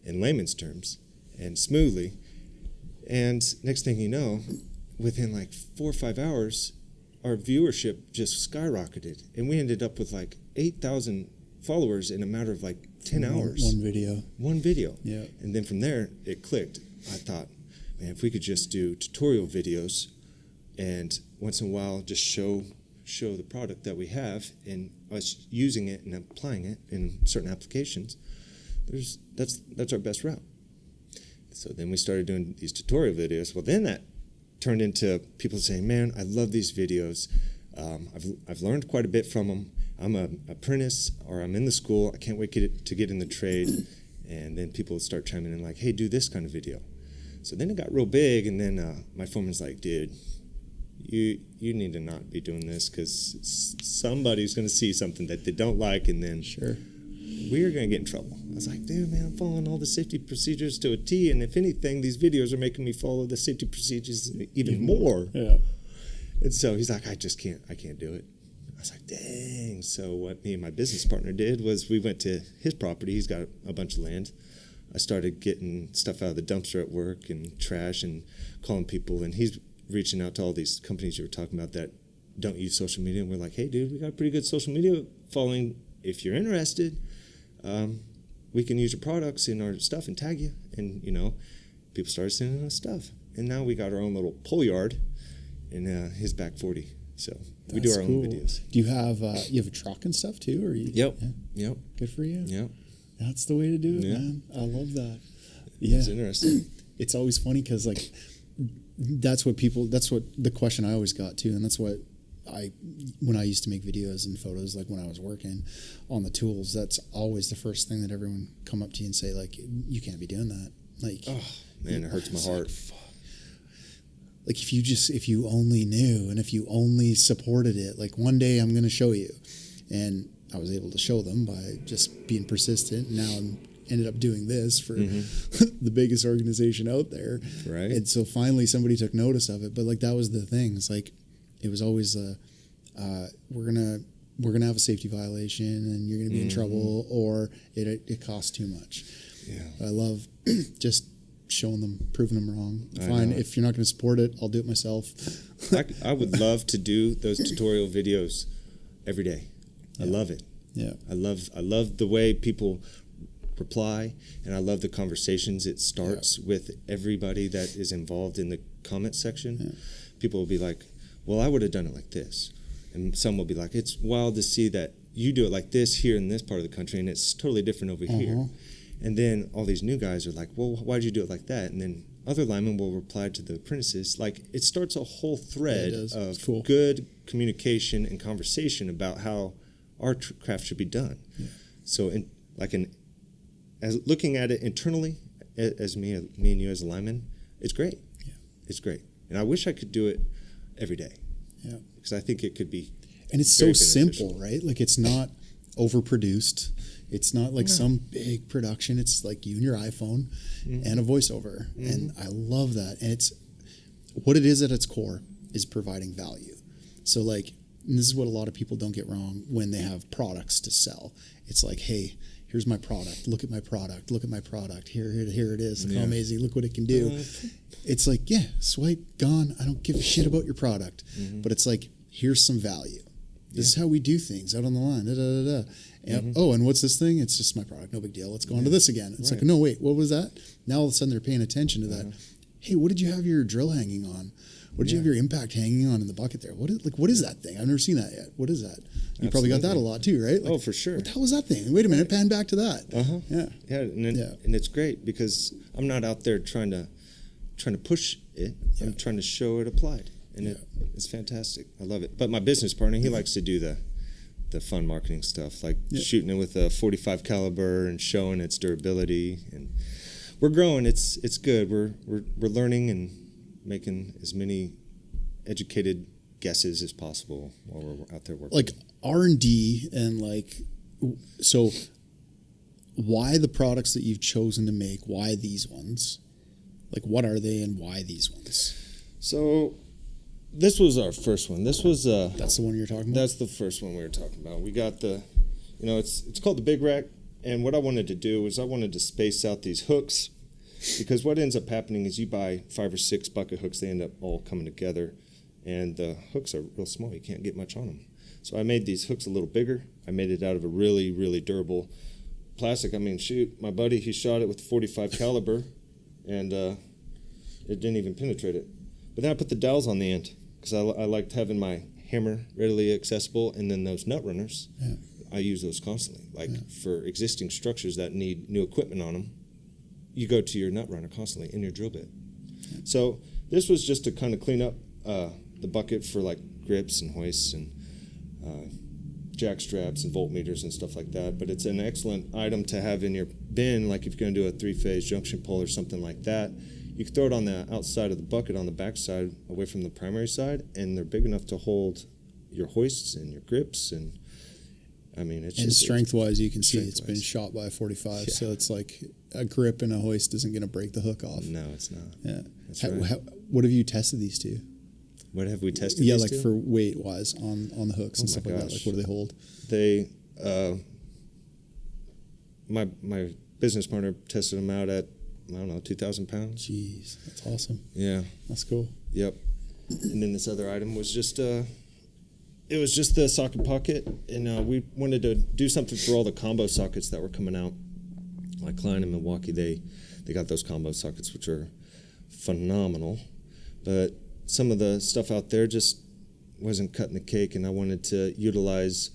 in layman's terms, and smoothly. And next thing you know, within like 4 or 5 hours, our viewership just skyrocketed, and we ended up with like 8,000 followers in a matter of like 10 hours. One video.
Yeah.
And then from there, it clicked. I thought, man, if we could just do tutorial videos and once in a while just show the product that we have and us using it and applying it in certain applications, that's our best route. So then we started doing these tutorial videos. Well, then that turned into people saying, man, I love these videos. I've learned quite a bit from them. I'm an apprentice, or I'm in the school. I can't wait to get in the trade. And then people would start chiming in like, hey, do this kind of video. So then it got real big, and then my foreman's like, dude, you need to not be doing this because somebody's going to see something that they don't like, and then we're going to get in trouble. I was like, dude, man, I'm following all the safety procedures to a T, and if anything, these videos are making me follow the safety procedures even more.
Yeah.
And so he's like, I can't do it. I was like, dang. So what me and my business partner did was we went to his property. He's got a bunch of land. I started getting stuff out of the dumpster at work and trash and calling people. And he's reaching out to all these companies you were talking about that don't use social media. And we're like, hey, dude, we got a pretty good social media following. If you're interested, we can use your products in our stuff and tag you. And, people started sending us stuff. And now we got our own little pole yard in his back 40. So we do our own videos.
Do you have a truck and stuff too, or you?
Yep.
Yeah?
Yep.
Good for you.
Yep.
That's the way to do it, man. I love that.
It's interesting.
It's always funny because like that's what the question I always got too, and that's what when I used to make videos and photos, like when I was working on the tools, that's always the first thing that everyone come up to you and say, like, you can't be doing that. Like,
oh man, it hurts my heart.
Like if you only knew, and if you only supported it, like one day I'm going to show you. And I was able to show them by just being persistent. Now I'm ended up doing this for the biggest organization out there.
Right.
And so finally somebody took notice of it. But like, that was the thing. It's like, it was always we're going to have a safety violation and you're going to be in trouble, or it costs too much.
Yeah.
I love just showing them, proving them wrong. Fine. If you're not going to support it, I'll do it myself.
I would love to do those tutorial videos every day. I love it.
Yeah.
I love the way people reply, and I love the conversations it starts with everybody that is involved in the comment section. Yeah. People will be like, well, I would have done it like this. And some will be like, it's wild to see that you do it like this here in this part of the country, and it's totally different over here. And then all these new guys are like, well, why'd you do it like that? And then other linemen will reply to the apprentices. Like, it starts a whole thread of good communication and conversation about how our craft should be done. Yeah. So as looking at it internally, as me and you as a lineman, it's great. Yeah. It's great. And I wish I could do it every day. Yeah. Because I think it could be. And it's so
simple, right? Like, it's not overproduced. It's not like some big production. It's like you and your iPhone and a voiceover. And I love that. And it's what it is at its core is providing value. So like, and this is what a lot of people don't get wrong when they have products to sell. It's like, hey, here's my product. Look at my product. Look at my product. Here it is. Look how amazing. Look what it can do. It's like, yeah, swipe, gone. I don't give a shit about your product. But it's like, here's some value. This is how we do things out on the line. And, oh, and what's this thing? It's just my product. No big deal. Let's go on to this again. It's like, no, wait, what was that? Now all of a sudden they're paying attention to that. Hey, what did you have your drill hanging on? What did you have your impact hanging on in the bucket there? What is that thing? I've never seen that yet. What is that? You probably got that a lot too, right? Like,
for sure.
What the hell was that thing? Wait a minute, pan back to that.
Yeah. And it's great because I'm not out there trying to push it. I'm trying to show it applied. And it's fantastic. I love it. But my business partner, he likes to do the fun marketing stuff, like shooting it with a .45 caliber and showing its durability. And we're growing. It's good. We're learning and making as many educated guesses as possible while we're out there working.
Like R&D and like, so why the products that you've chosen to make? Why these ones? Like, what are they and why these ones?
So this was our first one. This was
that's the one you're talking about?
That's the first one we were talking about. We got it's called the Big Rack, and what I wanted to do was I wanted to space out these hooks, because what ends up happening is you buy 5 or 6 bucket hooks, they end up all coming together, and the hooks are real small. You can't get much on them. So I made these hooks a little bigger. I made it out of a really, really durable plastic. I mean, shoot, my buddy, he shot it with a .45 caliber, and it didn't even penetrate it. But then I put the dowels on the end, because I liked having my hammer readily accessible, and then those nut runners, I use those constantly. Like for existing structures that need new equipment on them, you go to your nut runner constantly in your drill bit. So this was just to kind of clean up the bucket for like grips and hoists and jack straps and voltmeters and stuff like that. But it's an excellent item to have in your bin, like if you're going to do a 3-phase junction pull or something like that. You can throw it on the outside of the bucket on the back side away from the primary side, and they're big enough to hold your hoists and your grips. And I mean, it's
and
just
strength-wise, you can see it's been shot by a .45, so it's like a grip and a hoist isn't going to break the hook off.
No, it's not.
Yeah. That's right. What have you tested these to?
What have we tested?
Yeah, like for weight-wise on the hooks and stuff like that. Like, what do they hold?
They, my business partner tested them out at, I don't know, 2,000 pounds.
Jeez, that's awesome.
Yeah.
That's cool.
Yep. And then this other item was just, it was just the socket pocket, and we wanted to do something for all the combo sockets that were coming out. Like Klein and Milwaukee, they got those combo sockets, which are phenomenal. But some of the stuff out there just wasn't cutting the cake, and I wanted to utilize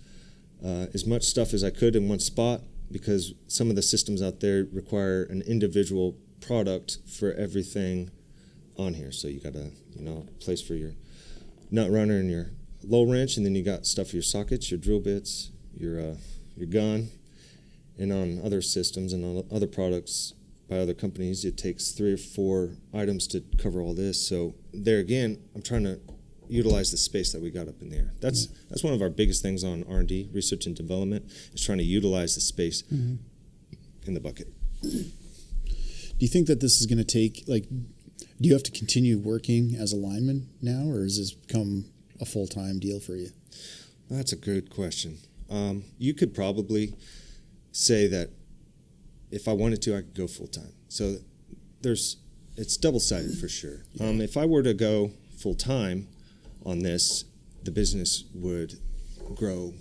as much stuff as I could in one spot, because some of the systems out there require an individual product for everything on here. So you got a place for your nut runner and your low wrench, and then you got stuff for your sockets, your drill bits, your gun. And on other systems and on other products by other companies, it takes 3 or 4 items to cover all this. So there again, I'm trying to utilize the space that we got up in there. That's one of our biggest things on R&D, research and development, is trying to utilize the space in the bucket.
Do you think that this is going to take, like, do you have to continue working as a lineman now, or has this become a full-time deal for you?
That's a good question. You could probably say that if I wanted to, I could go full-time. So it's double-sided for sure. Yeah. If I were to go full-time on this, the business would grow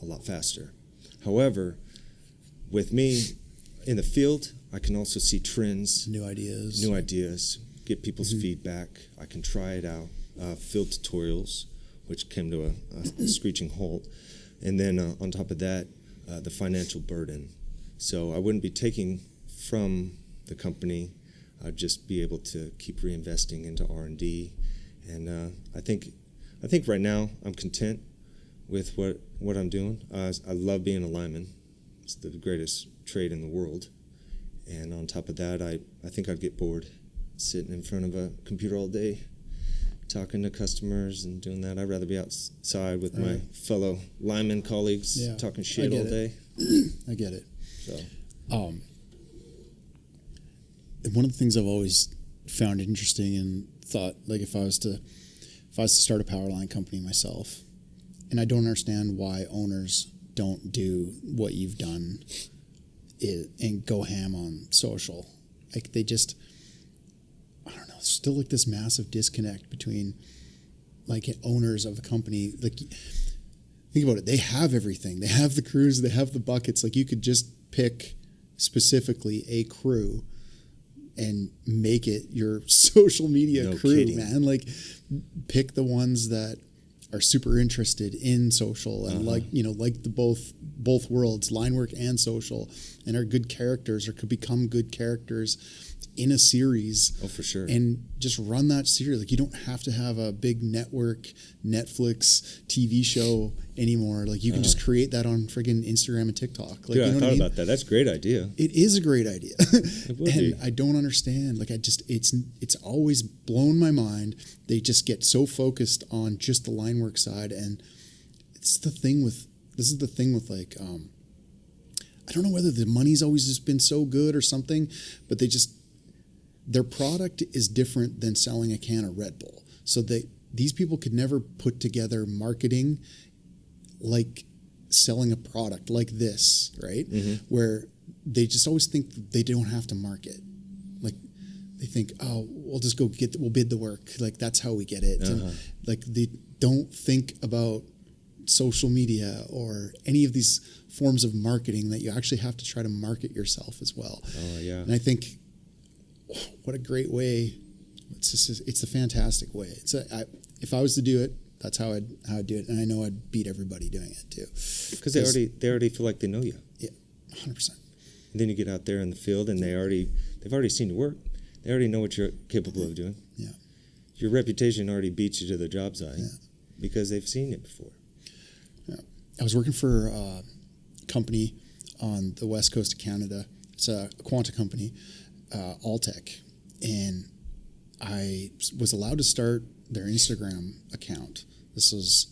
a lot faster. However, with me in the field, I can also see trends,
new ideas,
get people's feedback. I can try it out, field tutorials, which came to a screeching halt, and then on top of that, the financial burden. So I wouldn't be taking from the company. I'd just be able to keep reinvesting into R&D, and I think right now I'm content with what I'm doing. I love being a lineman. It's the greatest trade in the world. And on top of that, I think I'd get bored sitting in front of a computer all day, talking to customers and doing that. I'd rather be outside with my fellow lineman colleagues, talking shit all day.
I get it.
So,
one of the things I've always found interesting and thought, like, if I was to start a Powerline company myself, and I don't understand why owners don't do what you've done and go ham on social. Like, they just, I don't know, there's still like this massive disconnect between like owners of the company. Like, think about it. They have everything. They have the crews, they have the buckets. Like, you could just pick specifically a crew and make it your social media crew, man. Like, pick the ones that are super interested in social and like the both worlds, line work and social, and are good characters or could become good characters in a series.
Oh, for sure.
And just run that series. Like, you don't have to have a big network, Netflix TV show anymore. Like, you can just create that on friggin' Instagram and TikTok. Like,
dude, I thought about that. That's a great idea.
It is a great idea.
It would
and
be.
I don't understand. Like, it's always blown my mind. They just get so focused on just the line work side. And this is the thing with like, I don't know whether the money's always just been so good or something, but their product is different than selling a can of Red Bull. So these people could never put together marketing like selling a product like this, right? Mm-hmm. Where they just always think they don't have to market. Like, they think, oh, we'll just we'll bid the work. Like, that's how we get it. And, like, they don't think about social media or any of these forms of marketing that you actually have to try to market yourself as well.
Oh, yeah.
And I think, what a great way. It's a fantastic way. If I was to do it, that's how I'd do it. And I know I'd beat everybody doing it too.
Because they already feel like they know you.
Yeah, 100%.
And then you get out there in the field and they've already seen your work. They already know what you're capable of doing.
Yeah.
Your reputation already beats you to the job site because they've seen it before.
Yeah. I was working for a company on the west coast of Canada. It's a quanta company, Alltech, and I was allowed to start their Instagram account. This was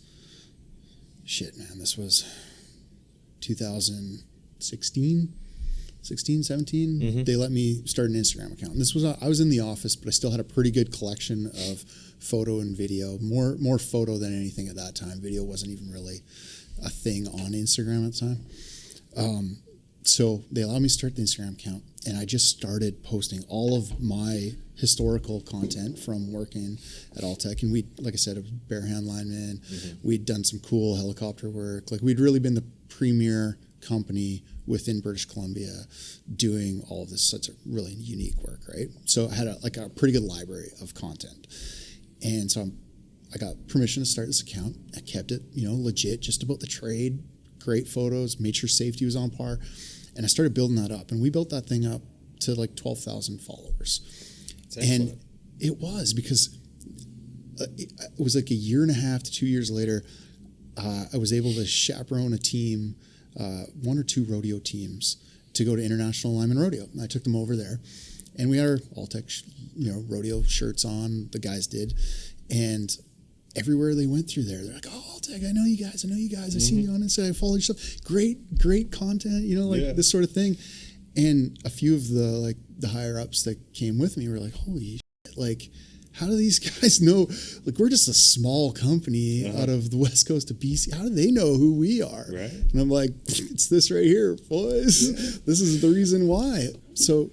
2016, 17. Mm-hmm. They let me start an Instagram account. And I was in the office, but I still had a pretty good collection of photo and video, more photo than anything at that time. Video wasn't even really a thing on Instagram at the time. So they allowed me to start the Instagram account, and I just started posting all of my historical content from working at Alltech. And like I said, I was bare hand lineman. Mm-hmm. We'd done some cool helicopter work. Like, we'd really been the premier company within British Columbia doing all of this such a really unique work, right? So I had a pretty good library of content. And so I got permission to start this account. I kept it, legit, just about the trade, great photos, made sure safety was on par. And I started building that up. And we built that thing up to like 12,000 followers. And it was because it was like a year and a half to 2 years later, I was able to chaperone a team, 1 or 2 rodeo teams, to go to International Lineman Rodeo. And I took them over there, and we had our All-Tech, rodeo shirts on. The guys did, and everywhere they went through there, they're like, "Oh, All-Tech, I know you guys. I've seen you on Instagram. I follow your stuff. Great content. This sort of thing." And a few of the higher ups that came with me were like, "Holy shit, like, how do these guys know? Like, we're just a small company out of the west coast of BC. How do they know who we are?"
Right.
And I'm like, "It's this right here, boys. Yeah. This is the reason why." So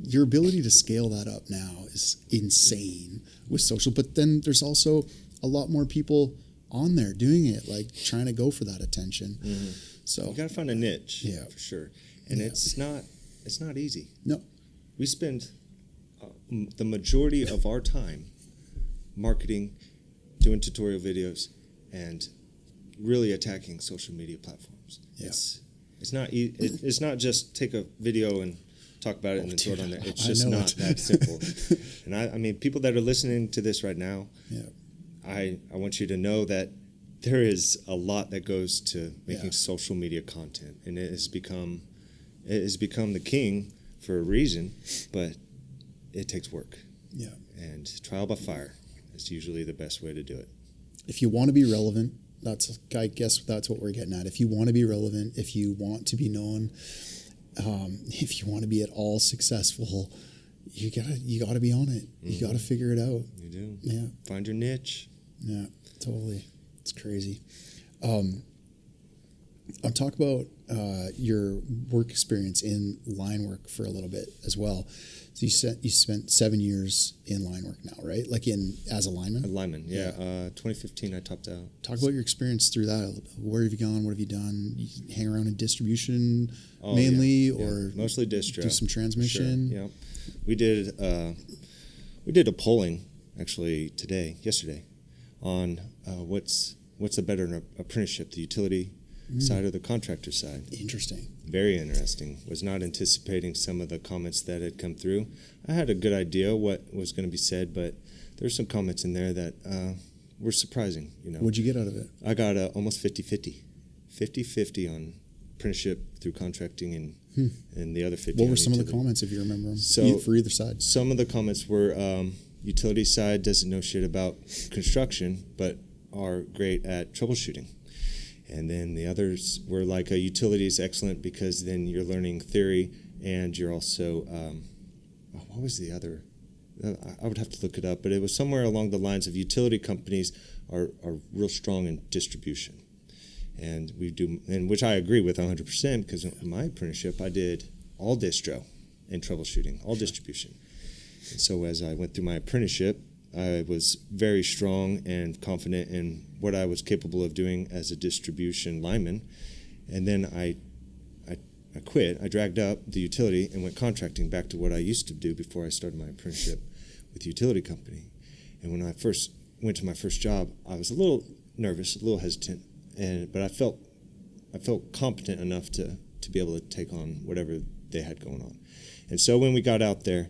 your ability to scale that up now is insane with social. But then there's also a lot more people on there doing it, like trying to go for that attention. Mm-hmm. So
you got to find a niche,
yeah,
for sure. And it's not easy.
No,
we spend the majority of our time marketing, doing tutorial videos, and really attacking social media platforms. Yeah. It's not just take a video and talk about it and then throw it on there. It's just not that simple. And I mean, people that are listening to this right now, I want you to know that there is a lot that goes to making social media content, and it has become the king for a reason, but it takes work.
Yeah.
And trial by fire is usually the best way to do it.
If you want to be relevant, I guess that's what we're getting at. If you want to be relevant, if you want to be known, if you want to be at all successful, you gotta be on it. Mm-hmm. You gotta figure it out.
You do.
Yeah.
Find your niche.
Yeah, totally. It's crazy. I'll talk about your work experience in line work for a little bit as well. So you spent 7 years in line work now, right? Like as a lineman?
A lineman, yeah. 2015 I topped out.
Talk about your experience through that a little bit. Where have you gone? What have you done? You hang around in distribution mainly, or
mostly distro?
Do some transmission?
Sure, yeah. We did a polling actually yesterday, on what's a better apprenticeship, the utility side or the contractor side.
Interesting.
Very interesting. Was not anticipating some of the comments that had come through. I had a good idea what was going to be said, but there's some comments in there that were surprising.
What'd you get out of it?
I got almost 50-50. 50-50 on apprenticeship through contracting and the other 50.
What were some of the comments, if you remember them? For either side.
Some of the comments were utility side doesn't know shit about construction, but are great at troubleshooting. And then the others were like, a utility is excellent because then you're learning theory and you're also, what was the other? I would have to look it up, but it was somewhere along the lines of utility companies are real strong in distribution. And which I agree with 100%, because in my apprenticeship, I did all distro and troubleshooting, all distribution. And so as I went through my apprenticeship, I was very strong and confident in what I was capable of doing as a distribution lineman. And then I quit. I dragged up the utility and went contracting back to what I used to do before I started my apprenticeship with the utility company. And when I first went to my first job, I was a little nervous, a little hesitant, but I felt competent enough to be able to take on whatever they had going on. And so when we got out there,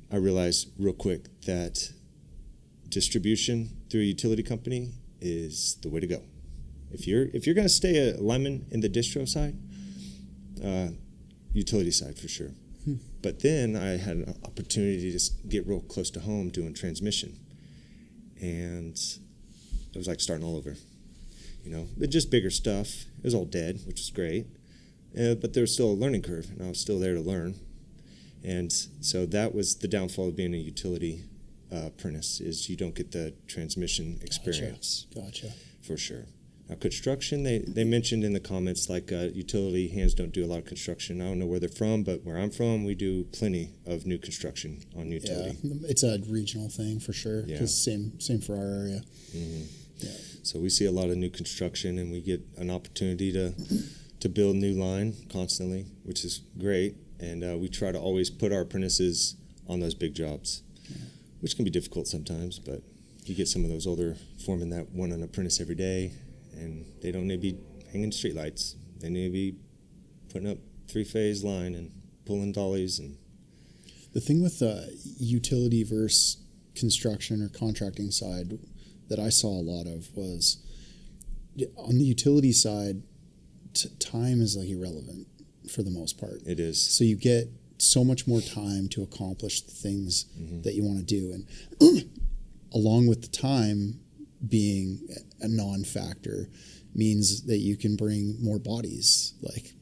I realized real quick that distribution through a utility company is the way to go. If you're going to stay a lineman in the distro side, utility side for sure. But then I had an opportunity to get real close to home doing transmission, and it was like starting all over. But just bigger stuff. It was all dead, which was great, but there was still a learning curve, and I was still there to learn. And so that was the downfall of being a utility apprentice, is you don't get the transmission experience.
Gotcha.
For sure. Now, construction, they mentioned in the comments, like utility hands don't do a lot of construction. I don't know where they're from, but where I'm from, we do plenty of new construction on utility.
Yeah, it's a regional thing for sure. Yeah. Same for our area.
Mm-hmm. Yeah. So we see a lot of new construction, and we get an opportunity to build new line constantly, which is great. And we try to always put our apprentices on those big jobs, which can be difficult sometimes, but you get some of those older foremen that want an apprentice every day, and they don't need to be hanging streetlights. They need to be putting up three-phase line and pulling dollies. And
the thing with utility versus construction or contracting side that I saw a lot of was on the utility side, time is like irrelevant for the most part.
It is.
So you get so much more time to accomplish the things that you want to do. And along with the time being a non-factor means that you can bring more bodies. Like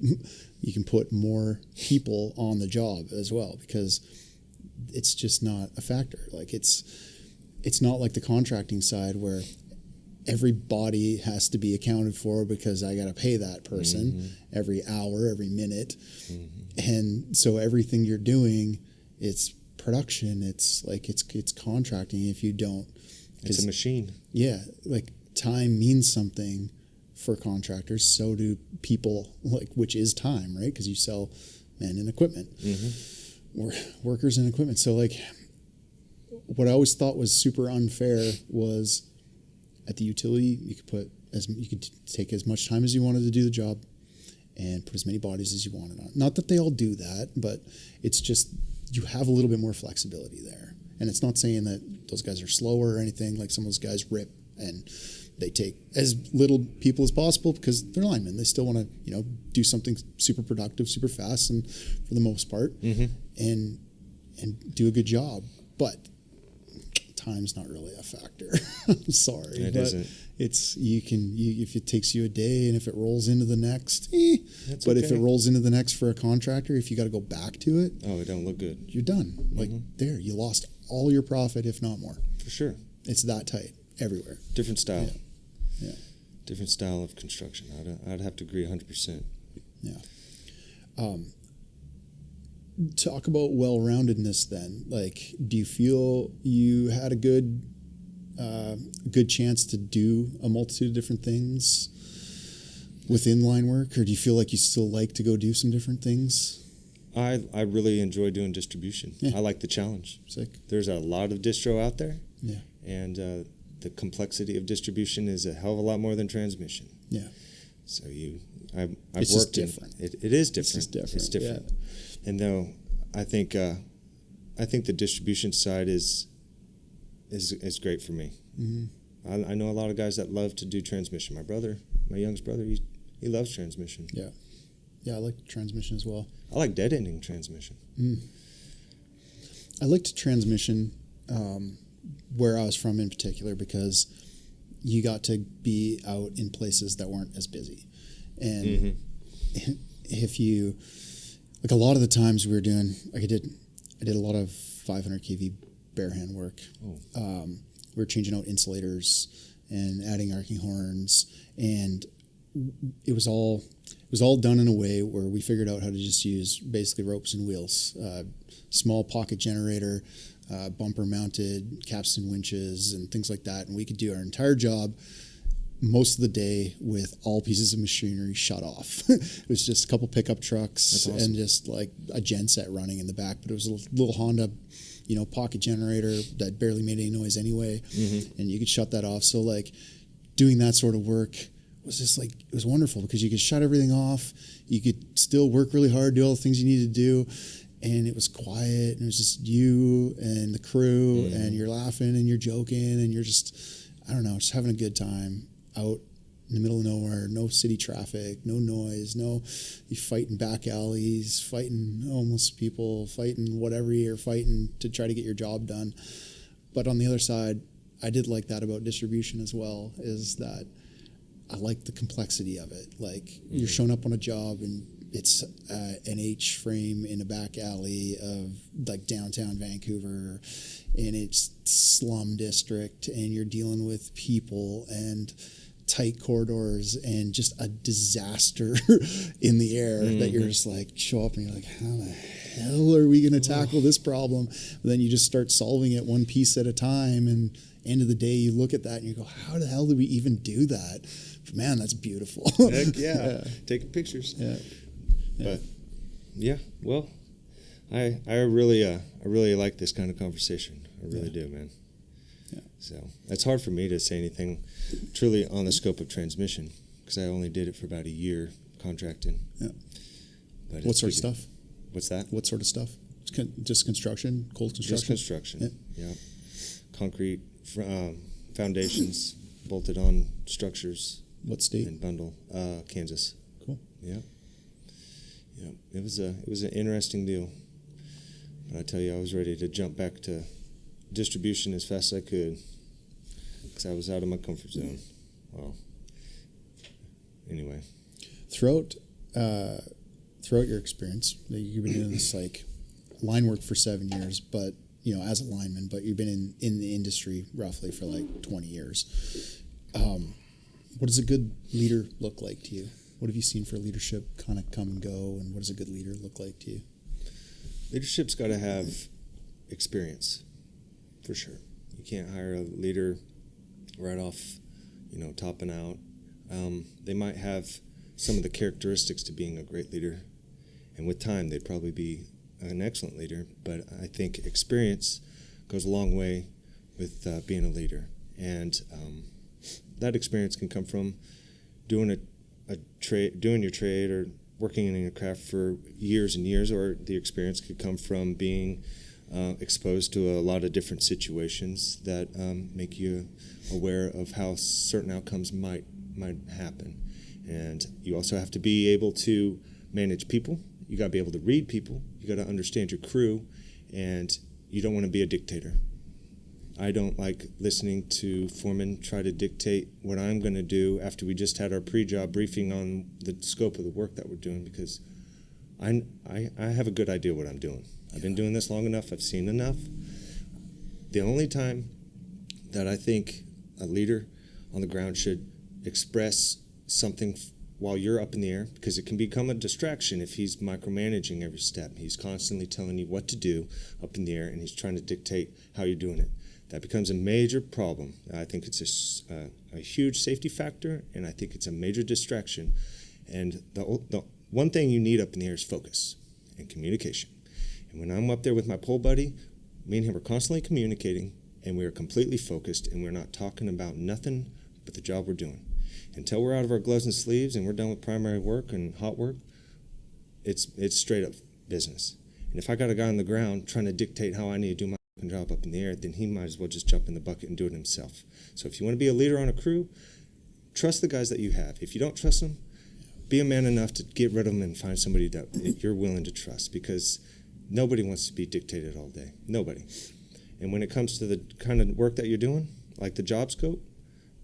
you can put more people on the job as well, because it's just not a factor. Like it's not like the contracting side where every body has to be accounted for because I got to pay that person every hour, every minute. And so everything you're doing, it's production. It's like, it's contracting. If you don't,
it's a machine. Yeah.
Like time means something for contractors. So do people, like, which is time, right? Because you sell men and equipment or workers and equipment. So like what I always thought was super unfair was at the utility, you could take as much time as you wanted to do the job and put as many bodies as you wanted on. Not that they all do that, but it's just you have a little bit more flexibility there. And it's not saying that those guys are slower or anything. Like some of those guys rip and they take as little people as possible because they're linemen. They still want to, do something super productive, super fast, and for the most part, and do a good job. But time's not really a factor. I'm sorry.
It
but
isn't.
It's if it takes you a day and if it rolls into the next, but
okay.
if it rolls into the next for a contractor, if you got to go back to it,
it don't look good.
You're done. Like there, you lost all your profit, if not more.
For sure.
It's that tight everywhere.
Different style.
Yeah.
Different style of construction. I'd have to agree 100%.
Yeah. Talk about well-roundedness then. Like, do you feel you had a good chance to do a multitude of different things within line work, or do you feel like you still like to go do some different things?
I really enjoy doing distribution. Yeah. I like the challenge.
Sick.
There's a lot of distro out there.
Yeah.
And the complexity of distribution is a hell of a lot more than transmission.
Yeah.
So I've
it's
worked
just different.
It is different.
It's just different.
It's different.
Yeah.
And though I think the distribution side is great for me. I know a lot of guys that love to do transmission. My youngest brother, he loves transmission.
Yeah. Yeah, I like transmission as well.
I like dead ending transmission.
I liked transmission where I was from in particular because you got to be out in places that weren't as busy. And if you, like a lot of the times we were doing, like I did a lot of 500 kV bare hand work. We were changing out insulators and adding arcing horns, and it was all done in a way where we figured out how to just use basically ropes and wheels, small pocket generator, bumper mounted capstan winches and things like that, and we could do our entire job most of the day with all pieces of machinery shut off. It was just a couple pickup trucks and just like a genset running in the back, but it was a little Honda, pocket generator that barely made any noise anyway, and you could shut that off. So like doing that sort of work was just like, it was wonderful because you could shut everything off, you could still work really hard, do all the things you needed to do, and it was quiet, and it was just you and the crew, and you're laughing and you're joking and you're just, I don't know, just having a good time out in the middle of nowhere, no city traffic, no noise, you fighting back alleys, fighting homeless people, fighting whatever you're fighting to try to get your job done. But on the other side, I did like that about distribution as well, is that I like the complexity of it. Like you're showing up on a job and it's an H frame in a back alley of like downtown Vancouver, and it's slum district, and you're dealing with people and tight corridors and just a disaster in the air that you're just like, show up and you're like, how the hell are we going to tackle this problem? But then you just start solving it one piece at a time, and end of the day you look at that and you go, how the hell did we even do that? But man, that's beautiful.
Heck yeah. Taking pictures. But yeah, well, I really like this kind of conversation. I really do, man.
Yeah.
So it's hard for me to say anything truly on the scope of transmission because I only did it for about a year contracting.
Yeah.
But
what sort of stuff?
What's that?
What sort of stuff? Just construction, cold construction?
Just construction. Yeah. concrete foundations bolted on structures.
What state?
In Bundle, Kansas.
Cool.
Yeah. Yeah. It was an interesting deal. But I tell you, I was ready to jump back to distribution as fast as I could because I was out of my comfort zone. Well, anyway.
Throughout your experience, you've been doing this like line work for 7 years, but as a lineman, but you've been in the industry roughly for like 20 years. What does a good leader look like to you? What have you seen for leadership kind of come and go, and what does a good leader look like to you? Leadership's
got to have experience, for sure. You can't hire a leader right off, topping out. They might have some of the characteristics to being a great leader, and with time they'd probably be an excellent leader, but I think experience goes a long way with being a leader, and that experience can come from doing your trade or working in your craft for years and years, or the experience could come from being exposed to a lot of different situations that make you aware of how certain outcomes might happen. And you also have to be able to manage people. You got to be able to read people. You got to understand your crew, and you don't want to be a dictator. I don't like listening to foremen try to dictate what I'm going to do after we just had our pre-job briefing on the scope of the work that we're doing, because I have a good idea what I'm doing. I've been doing this long enough. I've seen enough. The only time that I think a leader on the ground should express something while you're up in the air, because it can become a distraction if he's micromanaging every step. He's constantly telling you what to do up in the air, and he's trying to dictate how you're doing it. That becomes a major problem. I think it's a huge safety factor, and I think it's a major distraction. And the one thing you need up in the air is focus and communication. And when I'm up there with my pole buddy, me and him are constantly communicating, and we are completely focused, and we're not talking about nothing but the job we're doing. Until we're out of our gloves and sleeves and we're done with primary work and hot work, it's straight up business. And if I got a guy on the ground trying to dictate how I need to do my job up in the air, then he might as well just jump in the bucket and do it himself. So if you want to be a leader on a crew, trust the guys that you have. If you don't trust them, be a man enough to get rid of them and find somebody that you're willing to trust, because nobody wants to be dictated all day. Nobody. And when it comes to the kind of work that you're doing, like the job scope,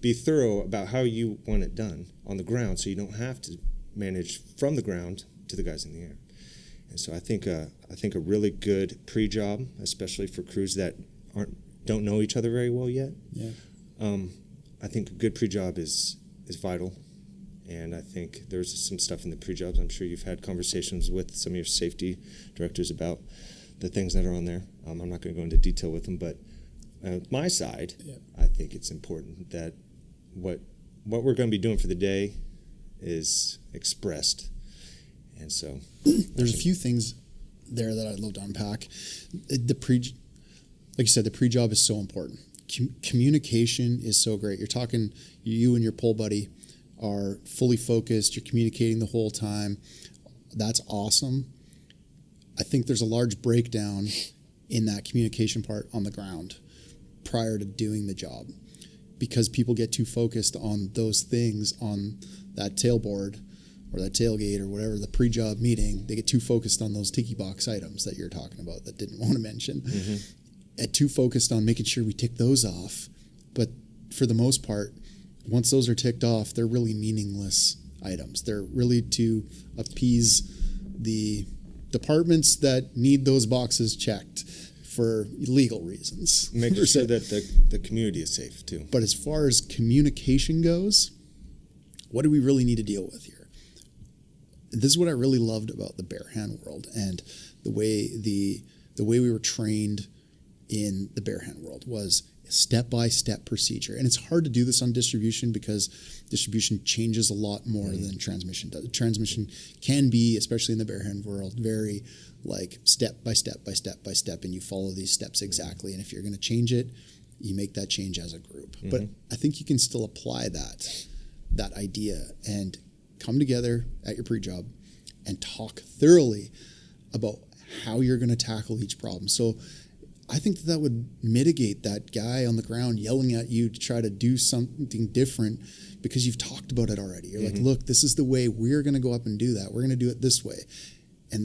be thorough about how you want it done on the ground, so you don't have to manage from the ground to the guys in the air. And so I think a really good pre-job, especially for crews that don't know each other very well yet.
Yeah.
I think a good pre-job is vital, and I think there's some stuff in the pre-jobs. I'm sure you've had conversations with some of your safety directors about the things that are on there. I'm not going to go into detail with them, but my side, yeah. I think it's important that what we're going to be doing for the day is expressed. And so
there's a few things there that I'd love to unpack. Like you said, the pre-job is so important. Communication is so great. You're talking, you and your pole buddy are fully focused. You're communicating the whole time. That's awesome. I think there's a large breakdown in that communication part on the ground prior to doing the job, because people get too focused on those things on that tailboard or that tailgate or whatever, the pre-job meeting. They get too focused on those tiki box items that you're talking about that didn't want to mention. Mm-hmm. And too focused on making sure we tick those off. But for the most part, once those are ticked off, they're really meaningless items. They're really to appease the departments that need those boxes checked for legal reasons.
Make sure that the community is safe too.
But as far as communication goes, what do we really need to deal with here? This is what I really loved about the bare hand world, and the way we were trained in the bare hand world was step-by-step procedure. And it's hard to do this on distribution because distribution changes a lot more than transmission does. Transmission can be, especially in the bare hand world, very like step by step by step by step, and you follow these steps exactly. And if you're going to change it, you make that change as a group. Mm-hmm. But I think you can still apply that idea and come together at your pre-job and talk thoroughly about how you're going to tackle each problem. So I think that would mitigate that guy on the ground yelling at you to try to do something different because you've talked about it already. You're like, look, this is the way we're going to go up and do that. We're going to do it this way. And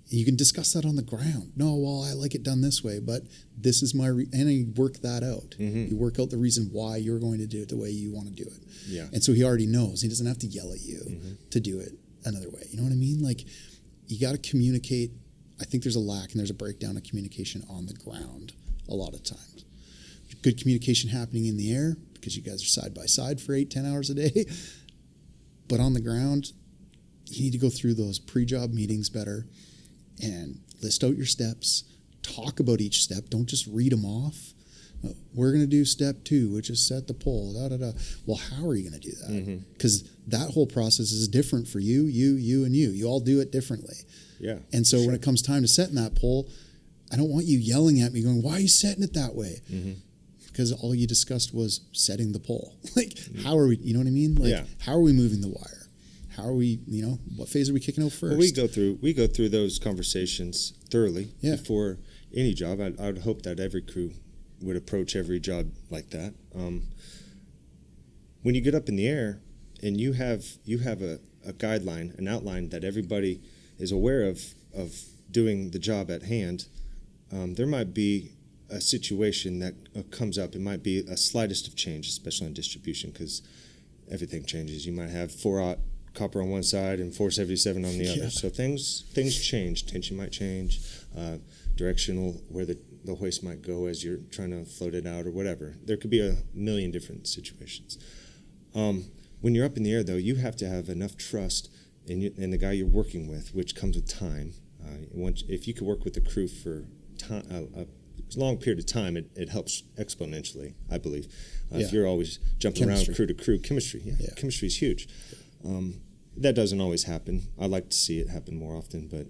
you can discuss that on the ground. No, well, I like it done this way, but this is my, and you work that out. You work out the reason why you're going to do it the way you want to do it.
Yeah.
And so he already knows. He doesn't have to yell at you to do it another way. You know what I mean? Like, you got to communicate. I think there's a lack and there's a breakdown of communication on the ground a lot of times. Good communication happening in the air because you guys are side by side for 8-10 hours a day. But on the ground, you need to go through those pre-job meetings better and list out your steps, talk about each step. Don't just read them off. We're going to do step 2, which is set the pole, Well, how are you going to do that? Because that whole process is different for you, and you. You all do it differently.
Yeah.
And so when it comes time to setting that pole, I don't want you yelling at me going, why are you setting it that way? Because all you discussed was setting the pole. Like, how are we, you know what I mean? Like, how are we moving the wire? How are we, what phase are we kicking out first?
Well, we go through those conversations thoroughly before any job. I would hope that every crew would approach every job like that. When you get up in the air and you have a guideline, an outline that everybody is aware of doing the job at hand, there might be a situation that comes up. It might be a slightest of change, especially in distribution, because everything changes. You might have 4/0 copper on one side and 477 on the other. So things change. Tension might change. Directional, where the hoist might go as you're trying to float it out or whatever. There could be a million different situations. When you're up in the air, though, you have to have enough trust in the guy you're working with, which comes with time. If you could work with the crew for a long period of time, it helps exponentially, I believe. If you're always jumping around crew to crew, chemistry is huge. That doesn't always happen. I like to see it happen more often, but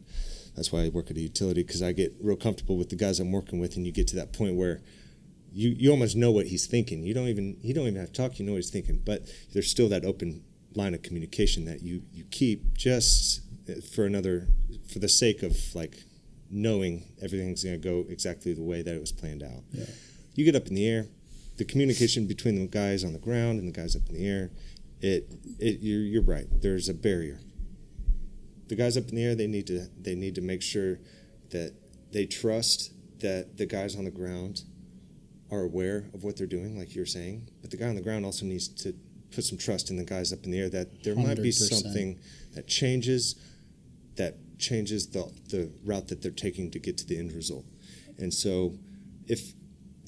that's why I work at a utility, because I get real comfortable with the guys I'm working with, and you get to that point where you almost know what he's thinking. You don't even have to talk. You know what he's thinking, but there's still that open line of communication that you keep just for the sake of like knowing everything's going to go exactly the way that it was planned out. Yeah. You get up in the air, the communication between the guys on the ground and the guys up in the air, you're right. There's a barrier. The guys up in the air, they need to make sure that they trust that the guys on the ground are aware of what they're doing, like you're saying. But the guy on the ground also needs to put some trust in the guys up in the air that there 100%. Might be something that changes the route that they're taking to get to the end result. And so,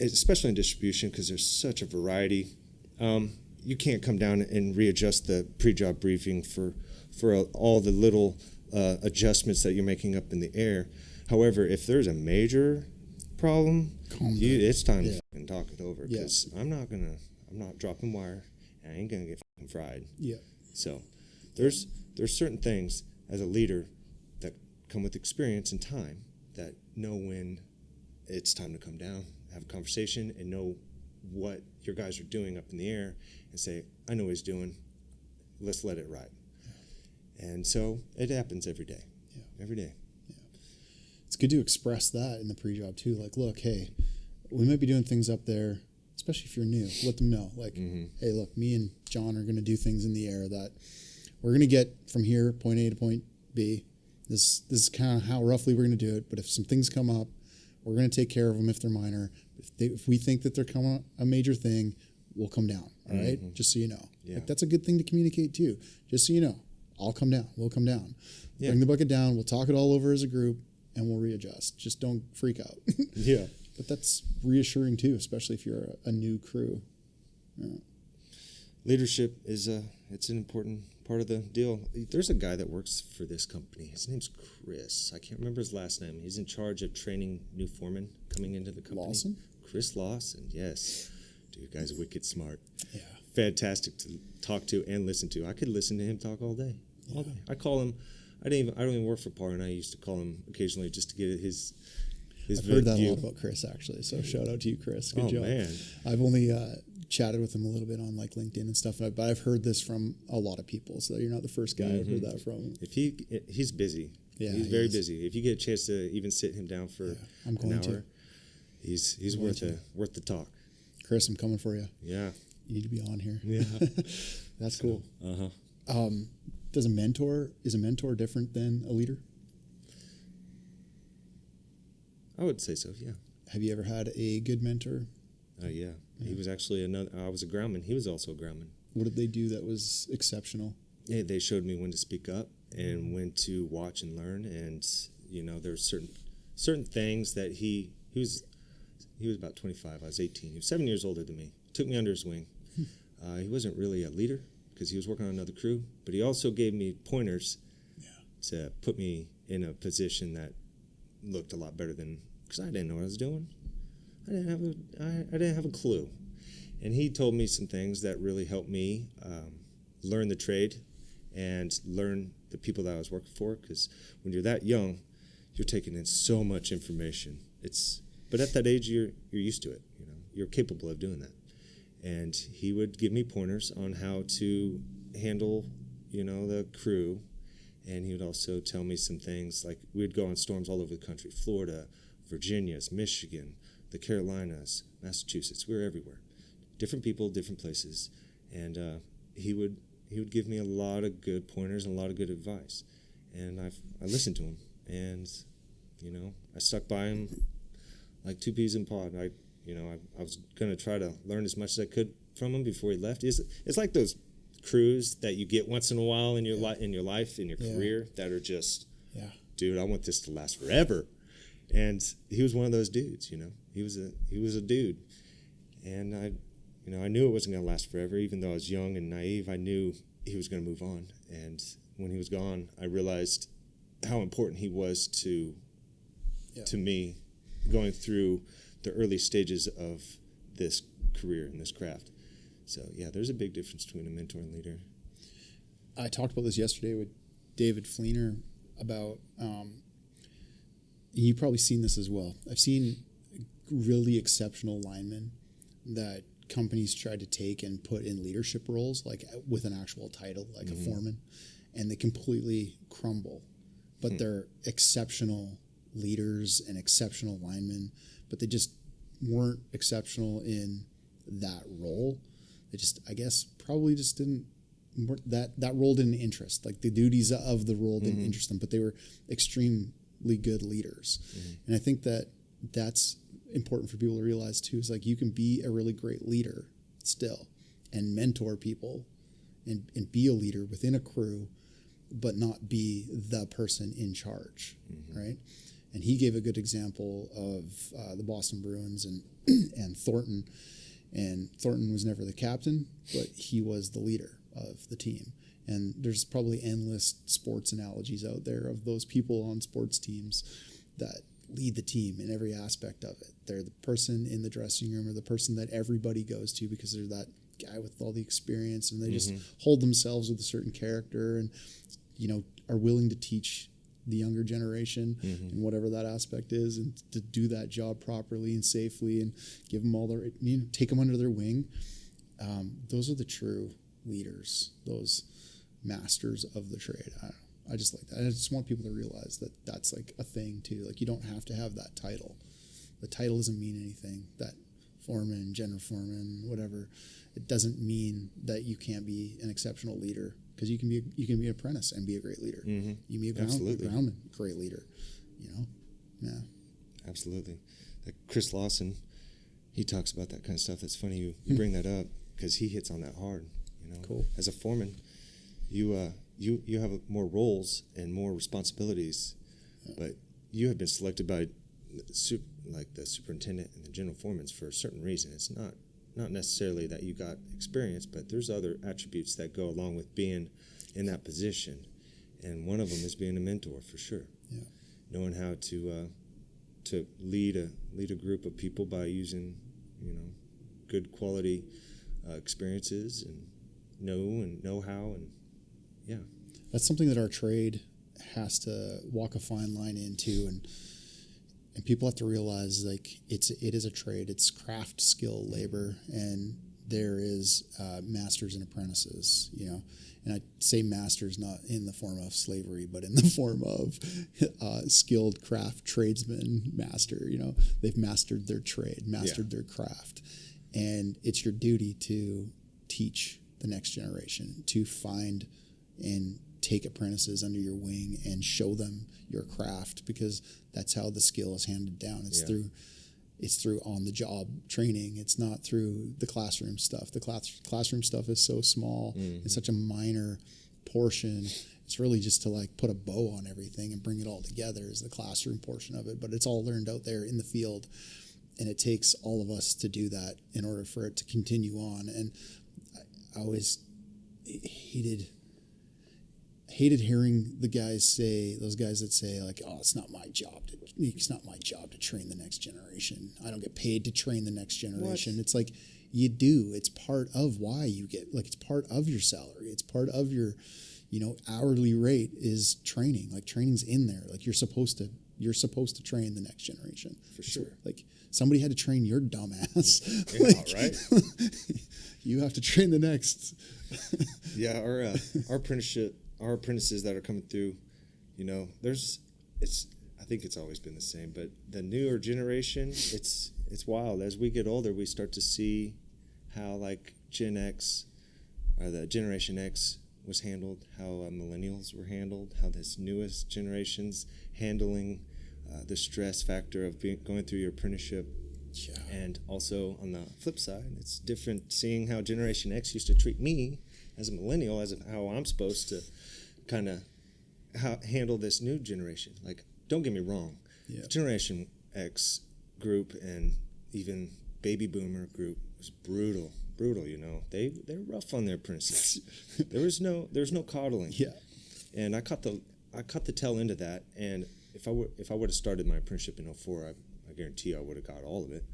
especially in distribution, because there's such a variety, you can't come down and readjust the pre-job briefing for all the little adjustments that you're making up in the air. However, if there's a major problem, it's time to fucking talk it over, because I'm not dropping wire, and I ain't gonna get fucking fried. Yeah. So there's certain things as a leader that come with experience and time that know when it's time to come down, have a conversation, and know what your guys are doing up in the air, and say, I know what he's doing, let's let it ride. Yeah. And so it happens every day. Yeah. Every day. Yeah.
It's good to express that in the pre-job too. Like, look, hey, we might be doing things up there, especially if you're new. Let them know. Like, hey, look, me and John are going to do things in the air that we're going to get from here, point A to point B. This is kind of how roughly we're going to do it. But if some things come up, we're going to take care of them if they're minor. If we think that they're coming a major thing, we'll come down. All right, just so you know. Yeah. Like, that's a good thing to communicate too. Just so you know, I'll come down. We'll come down. Yeah. Bring the bucket down. We'll talk it all over as a group, and we'll readjust. Just don't freak out. Yeah. But that's reassuring too, especially if you're a new crew. Yeah.
Leadership is it's an important part of the deal. There's a guy that works for this company. His name's Chris. I can't remember his last name. He's in charge of training new foremen coming into the company.
Lawson?
Chris Lawson, yes. Dude, guy's wicked smart.
Yeah.
Fantastic to talk to and listen to. I could listen to him talk all day. All day. I call him. I don't even work for Powerline. I used to call him occasionally just to get his
I've heard that a lot about Chris, actually. So shout out to you, Chris. Good job. Man. I've only chatted with him a little bit on like LinkedIn and stuff, but I've heard this from a lot of people. So you're not the first guy I've heard that from.
He's busy. Yeah, he's very busy. If you get a chance to even sit him down for an hour, He's worth the talk.
Chris, I'm coming for you.
Yeah.
You need to be on here.
Yeah.
That's cool.
Uh-huh.
Is a mentor different than a leader?
I would say so, yeah.
Have you ever had a good mentor?
Yeah. He was actually I was a groundman. He was also a groundman.
What did they do that was exceptional?
Yeah, they showed me when to speak up and when to watch and learn. And, there's certain things that he was about 25. I was 18. He was 7 years older than me. Took me under his wing. He wasn't really a leader because he was working on another crew, but he also gave me pointers to put me in a position that looked a lot better than, because I didn't know what I was doing. I didn't have a clue. And he told me some things that really helped me learn the trade and learn the people that I was working for, because when you're that young, you're taking in so much information. But at that age, you're used to it. You're capable of doing that. And he would give me pointers on how to handle, the crew. And he would also tell me some things, like we'd go on storms all over the country: Florida, Virginia, Michigan, the Carolinas, Massachusetts. We were everywhere. Different people, different places. And he would give me a lot of good pointers and a lot of good advice. And I listened to him. And, I stuck by him like two peas in a pod. I was going to try to learn as much as I could from him before he left. It's like those crews that you get once in a while in your life, in your career, that are just, dude, I want this to last forever. And he was one of those dudes. He was a dude, and I knew it wasn't going to last forever. Even though I was young and naive, I knew he was going to move on. And when he was gone, I realized how important he was to me, going through the early stages of this career and this craft. So, yeah, there's a big difference between a mentor and leader.
I talked about this yesterday with David Fleener about, you've probably seen this as well. I've seen really exceptional linemen that companies tried to take and put in leadership roles, like with an actual title, like a foreman, and they completely crumble. But they're exceptional leaders and exceptional linemen, but they just weren't exceptional in that role. They just, I guess, probably just didn't, that role didn't interest. Like the duties of the role didn't interest them, but they were extremely good leaders. And I think that's important for people to realize too, is like you can be a really great leader still and mentor people and be a leader within a crew, but not be the person in charge, right? And he gave a good example of the Boston Bruins and Thornton. And Thornton was never the captain, but he was the leader of the team. And there's probably endless sports analogies out there of those people on sports teams that lead the team in every aspect of it. They're the person in the dressing room or the person that everybody goes to because they're that guy with all the experience, and they just hold themselves with a certain character and, are willing to teach the younger generation and whatever that aspect is, and to do that job properly and safely and give them all their, take them under their wing. Those are the true leaders, those masters of the trade. I just like that. And I just want people to realize that that's like a thing too. Like you don't have to have that title. The title doesn't mean anything. That foreman, general foreman, whatever, it doesn't mean that you can't be an exceptional leader, because you can be an apprentice and be a great leader. You can be a groundman, great leader. Yeah.
Absolutely. Like Chris Lawson, he talks about that kind of stuff. It's funny you bring that up, because he hits on that hard.
Cool.
As a foreman, you have more roles and more responsibilities, but you have been selected by the superintendent and the general foremen for a certain reason. It's not necessarily that you got experience, but there's other attributes that go along with being in that position, and one of them is being a mentor for sure.
Yeah.
Knowing how to lead a group of people by using good quality experiences and know-how, and yeah.
That's something that our trade has to walk a fine line into, and people have to realize, like, it is a trade. It's craft, skill, labor, and there is masters and apprentices, and I say masters not in the form of slavery, but in the form of skilled craft tradesman master. They've mastered their trade, mastered their craft, and it's your duty to teach the next generation, to find and take apprentices under your wing and show them your craft, because that's how the skill is handed down. It's through on-the-job training. It's not through the classroom stuff. The classroom stuff is so small. Mm-hmm. It's such a minor portion. It's really just to put a bow on everything and bring it all together is the classroom portion of it. But it's all learned out there in the field, and it takes all of us to do that in order for it to continue on. And I always hated hearing those guys that say oh, it's not my job to train the next generation. I don't get paid to train the next generation. What? It's like, you do. It's part of why you get, it's part of your salary. It's part of your, hourly rate is training. Training's in there. You're supposed to train the next generation. For sure. Somebody had to train your dumb ass.
Yeah, right?
You have to train the next.
Yeah, our apprentices that are coming through, I think it's always been the same, but the newer generation, it's wild. As we get older, we start to see how Gen X or the Generation X was handled, how millennials were handled, how this newest generation's handling the stress factor of going through your apprenticeship. Yeah. And also on the flip side, it's different seeing how Generation X used to treat me as a millennial, as of how I'm supposed to kind of handle this new generation. Don't get me wrong, the Generation X group and even baby boomer group was brutal. They're rough on their apprentices. there was no coddling. Yeah. And I caught the tail end of that. And if I would have started my apprenticeship in 2004, I guarantee I would have got all of it.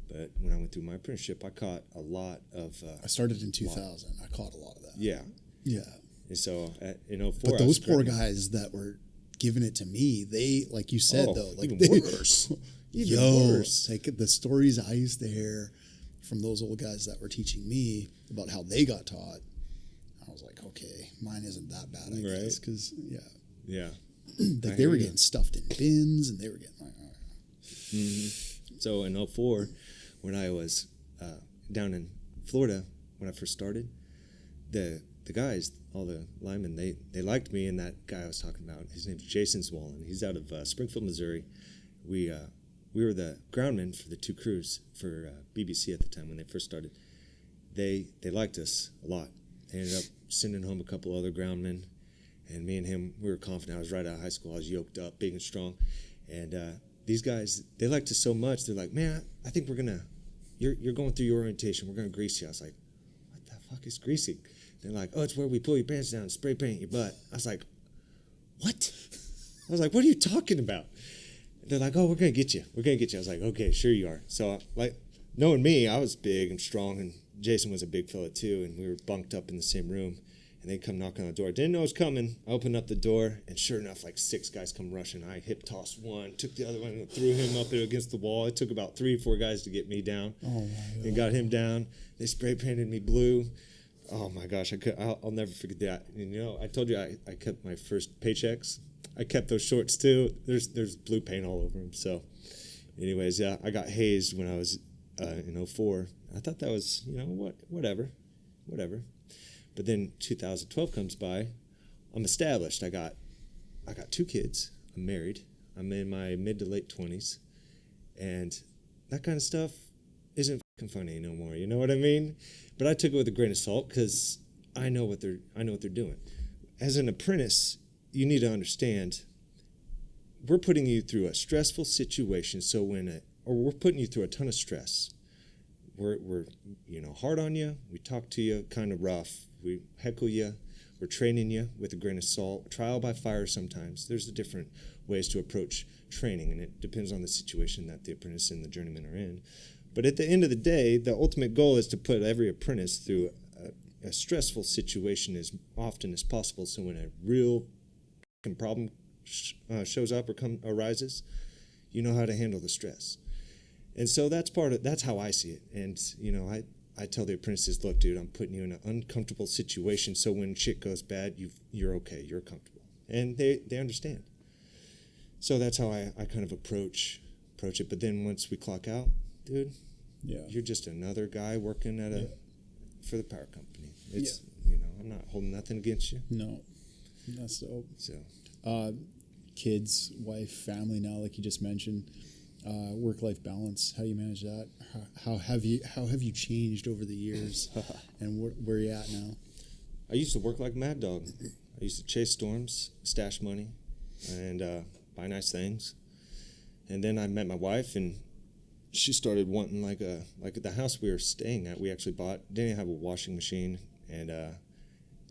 But when I went through my apprenticeship, I caught a lot of.
I started in 2000. I caught a lot of that.
Yeah.
Yeah.
And so in 2004,
but those poor guys that were giving it to me, they, like you said,
even worse. Even worse.
The stories I used to hear from those old guys that were teaching me about how they got taught, I was like, okay, mine isn't that bad, I guess, because
yeah,
they were getting stuffed in bins, and they were getting
Mm-hmm. So in 2004, when I was down in Florida when I first started, the guys, all the linemen, they liked me, and that guy I was talking about, his name's Jason Swallen. He's out of Springfield, Missouri. We were the groundmen for the two crews for BBC at the time when they first started. They liked us a lot. They ended up sending home a couple other groundmen, and me and him, we were confident. I was right out of high school. I was yoked up, big and strong, and these guys, they liked us so much. They're like, man, I think you're going through your orientation. We're gonna grease you. I was like, what the fuck is greasing? They're like, oh, it's where we pull your pants down and spray paint your butt. I was like, what? I was like, what are you talking about? They're like, oh, we're going to get you. We're going to get you. I was like, okay, sure you are. So, knowing me, I was big and strong, and Jason was a big fella too, and we were bunked up in the same room, and they come knocking on the door. Didn't know it was coming. I opened up the door, and sure enough, 6 guys come rushing. I hip-tossed one, took the other one, and threw him up against the wall. It took about 3 or 4 guys to get me down.
Oh, my God.
And got him down. They spray painted me blue. Oh my gosh, I'll never forget that. And I told you I kept my first paychecks. I kept those shorts too. There's blue paint all over them. So, anyways, yeah, I got hazed when I was in 2004. I thought that was whatever. But then 2012 comes by. I'm established. I got 2 kids. I'm married. I'm in my mid to late 20s, and that kind of stuff isn't funny no more. You know what I mean? But I took it with a grain of salt because I know what they're doing. As an apprentice, you need to understand we're putting you through a stressful situation. So we're putting you through a ton of stress. We're hard on you. We talk to you kind of rough. We heckle you. We're training you with a grain of salt. Trial by fire sometimes. There's the different ways to approach training, and it depends on the situation that the apprentice and the journeyman are in. But at the end of the day, the ultimate goal is to put every apprentice through a stressful situation as often as possible. So when a real problem shows up or arises, you know how to handle the stress. And so that's how I see it. And I I tell the apprentices, look, dude, I'm putting you in an uncomfortable situation, so when shit goes bad, you're okay, you're comfortable. And they understand. So that's how I kind of approach it. But then once we clock out, dude, you're just another guy working for the power company. It's I'm not holding nothing against you.
No, that's dope.
So,
kids, wife, family now, like you just mentioned, work-life balance. How do you manage that? How have you changed over the years, and where are you at now?
I used to work like a mad dog. I used to chase storms, stash money, and buy nice things. And then I met my wife, and she started wanting like the house we were staying at. We actually didn't have a washing machine, and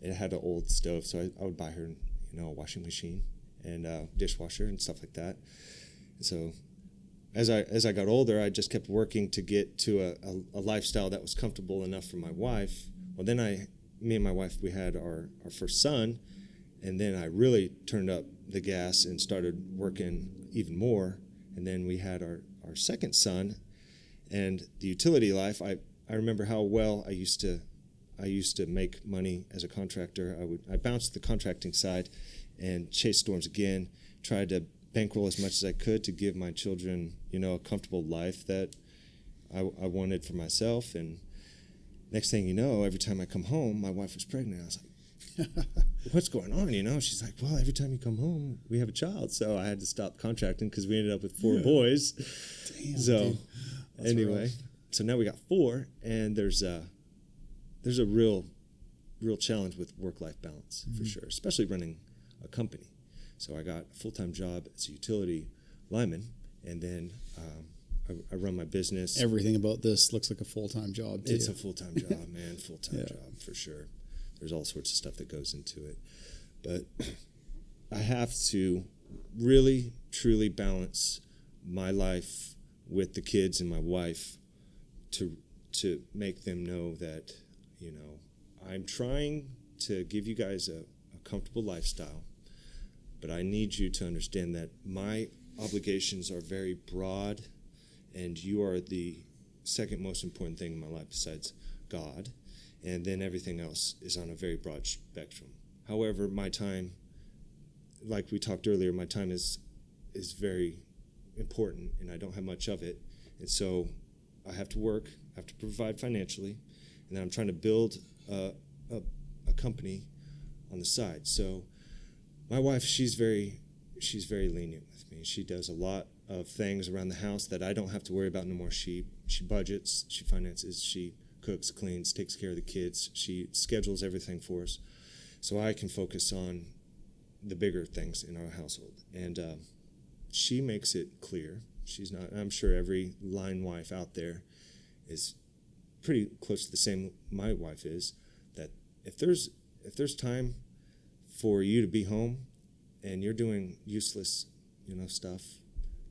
it had an old stove, so I would buy her, a washing machine and dishwasher and stuff like that. And so as I got older, I just kept working to get to a lifestyle that was comfortable enough for my wife. Well, then me and my wife, we had our first son, and then I really turned up the gas and started working even more. And then we had our second son, and the utility life. I remember how well I used to make money as a contractor. I bounced the contracting side and chase storms again, tried to bankroll as much as I could to give my children, a comfortable life that I wanted for myself. And next thing you know, every time I come home, my wife was pregnant. I was like, what's going on? She's like, well, every time you come home, we have a child. So I had to stop contracting because we ended up with 4 boys.
Damn,
so anyway,
rough.
So now we got 4, and there's a real challenge with work-life balance for sure, especially running a company. So I got a full-time job as a utility lineman, and then I run my business.
Everything about this looks like a full-time job to
It's
you.
a full-time job, man, full-time job for sure. There's all sorts of stuff that goes into it. But I have to really, truly balance my life with the kids and my wife to make them know that, I'm trying to give you guys a comfortable lifestyle, but I need you to understand that my obligations are very broad, and you are the second most important thing in my life besides God. And then everything else is on a very broad spectrum. However, my time, like we talked earlier, my time is very important, and I don't have much of it. And so I have to work, I have to provide financially, and then I'm trying to build a company on the side. So my wife, she's very lenient with me. She does a lot of things around the house that I don't have to worry about no more. She budgets, she finances, she cooks, cleans, takes care of the kids. She schedules everything for us, so I can focus on the bigger things in our household. And she makes it clear. She's not. I'm sure every line wife out there is pretty close to the same my wife is. That if there's time for you to be home, and you're doing useless, stuff,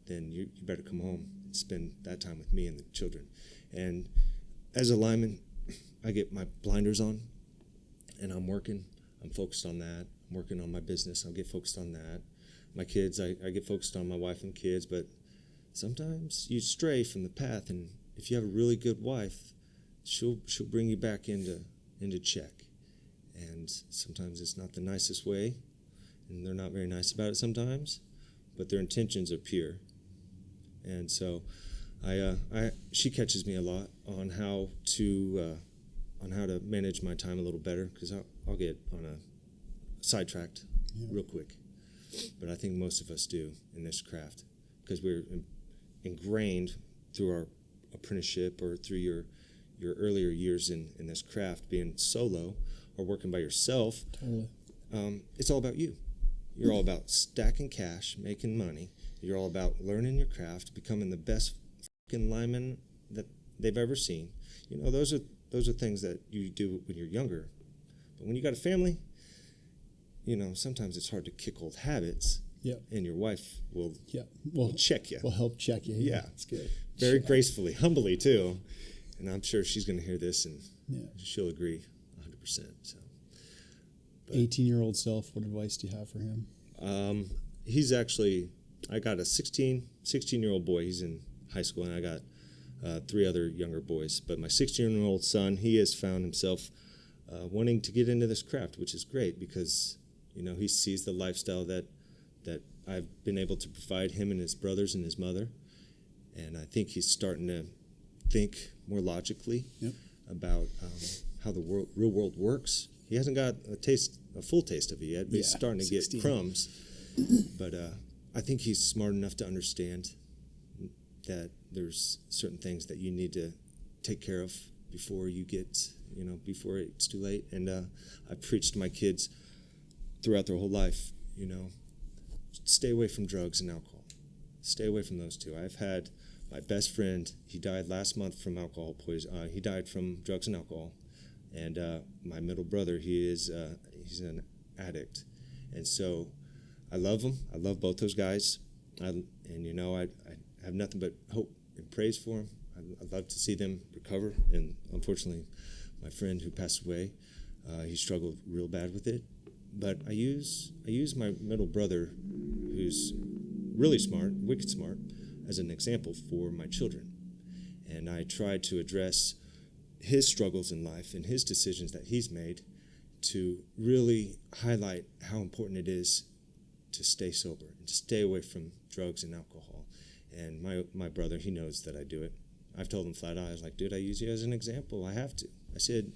then you better come home and spend that time with me and the children. And as a lineman, I get my blinders on, and I'm working. I'm focused on that. I'm working on my business. I'll get focused on that. My kids, I get focused on my wife and kids, but sometimes you stray from the path, and if you have a really good wife, she'll bring you back into check. And sometimes it's not the nicest way, and they're not very nice about it sometimes, but their intentions are pure. And so she catches me a lot on how to manage my time a little better, because I'll get on a sidetracked real quick. But I think most of us do in this craft, because we're ingrained through our apprenticeship or through your earlier years in this craft, being solo or working by yourself.
Totally.
It's all about you. You're all about stacking cash, making money. You're all about learning your craft, becoming the best lineman that they've ever seen. Those are things that you do when you're younger. But when you got a family, sometimes it's hard to kick old habits.
Yeah.
And your wife will check you.
Will help check you.
Yeah.
That's good.
Very gracefully, humbly too. And I'm sure she's going to hear this, and she'll agree 100%. So.
18-year-old self, what advice do you have for him?
He's actually, I got a 16-year-old boy. He's in high school, and I got 3 other younger boys. But my 16-year-old son, he has found himself wanting to get into this craft, which is great because, he sees the lifestyle that I've been able to provide him and his brothers and his mother. And I think he's starting to think more logically about how the real world works. He hasn't got a full taste of it yet, but he's starting to 16. Get crumbs. But I think he's smart enough to understand that there's certain things that you need to take care of before you get, before it's too late. And I preach to my kids throughout their whole life, stay away from drugs and alcohol. Stay away from those two. I've had my best friend, he died last month from alcohol poison. He died from drugs and alcohol. And my middle brother, he's an addict. And so I love him. I love both those guys. I have nothing but hope and praise for them. I'd love to see them recover. And unfortunately, my friend who passed away, he struggled real bad with it. But I use my middle brother, who's really smart, wicked smart, as an example for my children. And I try to address his struggles in life and his decisions that he's made to really highlight how important it is to stay sober and to stay away from drugs and alcohol. And my brother, he knows that I do it. I've told him flat out, I was like, dude, I use you as an example. I have to. I said,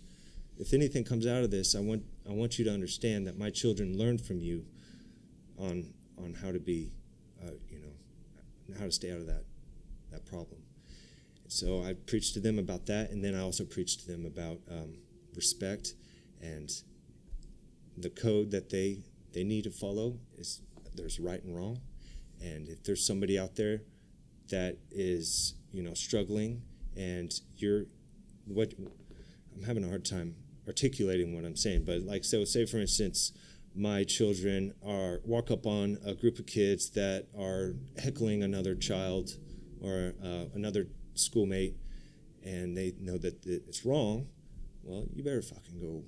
if anything comes out of this, I want you to understand that my children learned from you on how to be, how to stay out of that problem. So I preached to them about that, and then I also preached to them about respect and the code that they need to follow. Is there's right and wrong, and if there's somebody out there that is struggling, and I'm having a hard time articulating what I'm saying, but say for instance, my children walk up on a group of kids that are heckling another child or another schoolmate, and they know that it's wrong. Well, you better fucking go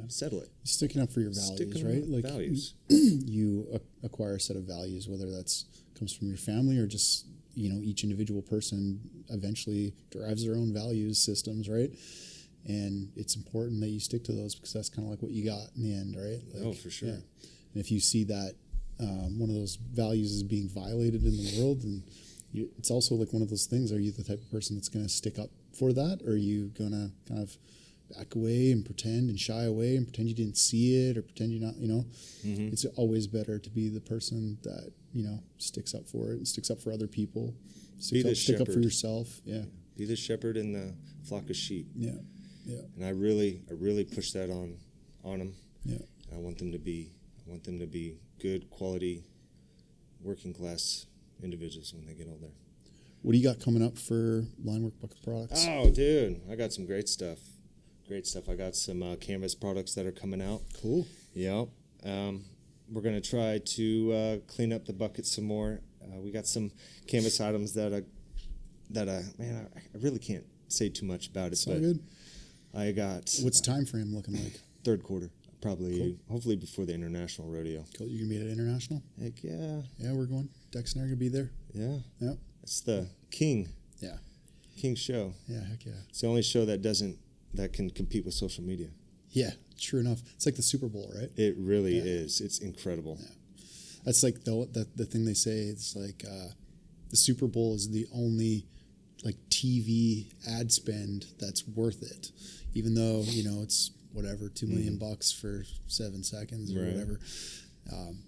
settle it.
Sticking up for your values, right?
Like values.
You acquire a set of values, whether that's comes from your family or just each individual person eventually derives their own values systems, right? And it's important that you stick to those because that's kind of like what you got in the end, right?
Oh, for sure. Yeah.
And if you see that one of those values is being violated in the world, and it's also like one of those things, are you the type of person that's going to stick up for that, or are you going to kind of back away and pretend and shy away and pretend you didn't see it or pretend you're not, Mm-hmm. It's always better to be the person that, sticks up for it and sticks up for other people. Stick up for yourself. Yeah.
Be the shepherd in the flock of sheep.
Yeah. Yeah.
And I really push that on them.
Yeah.
I want them to be good quality working class individuals when they get older.
What do you got coming up for Linework Bucket products?
Oh, dude, I got some great stuff. I got some canvas products that are coming out.
Cool.
Yep. We're going to try to clean up the bucket some more. We got some canvas items that I really can't say too much about it.
It's all good.
I got...
What's time frame looking like?
Third quarter. Probably,
cool.
Hopefully before the international rodeo.
Cool. You going to be at international?
Heck yeah.
Yeah, we're going. Dex and I are going to be there.
Yeah.
Yep.
It's the King.
Yeah.
King show.
Yeah, heck yeah.
It's the only show that can compete with social media.
Yeah, true enough. It's like the Super Bowl, right?
It really is. It's incredible. Yeah.
That's like the thing they say. It's like the Super Bowl is the only like TV ad spend that's worth it, even though it's whatever $2 million for 7 seconds or whatever.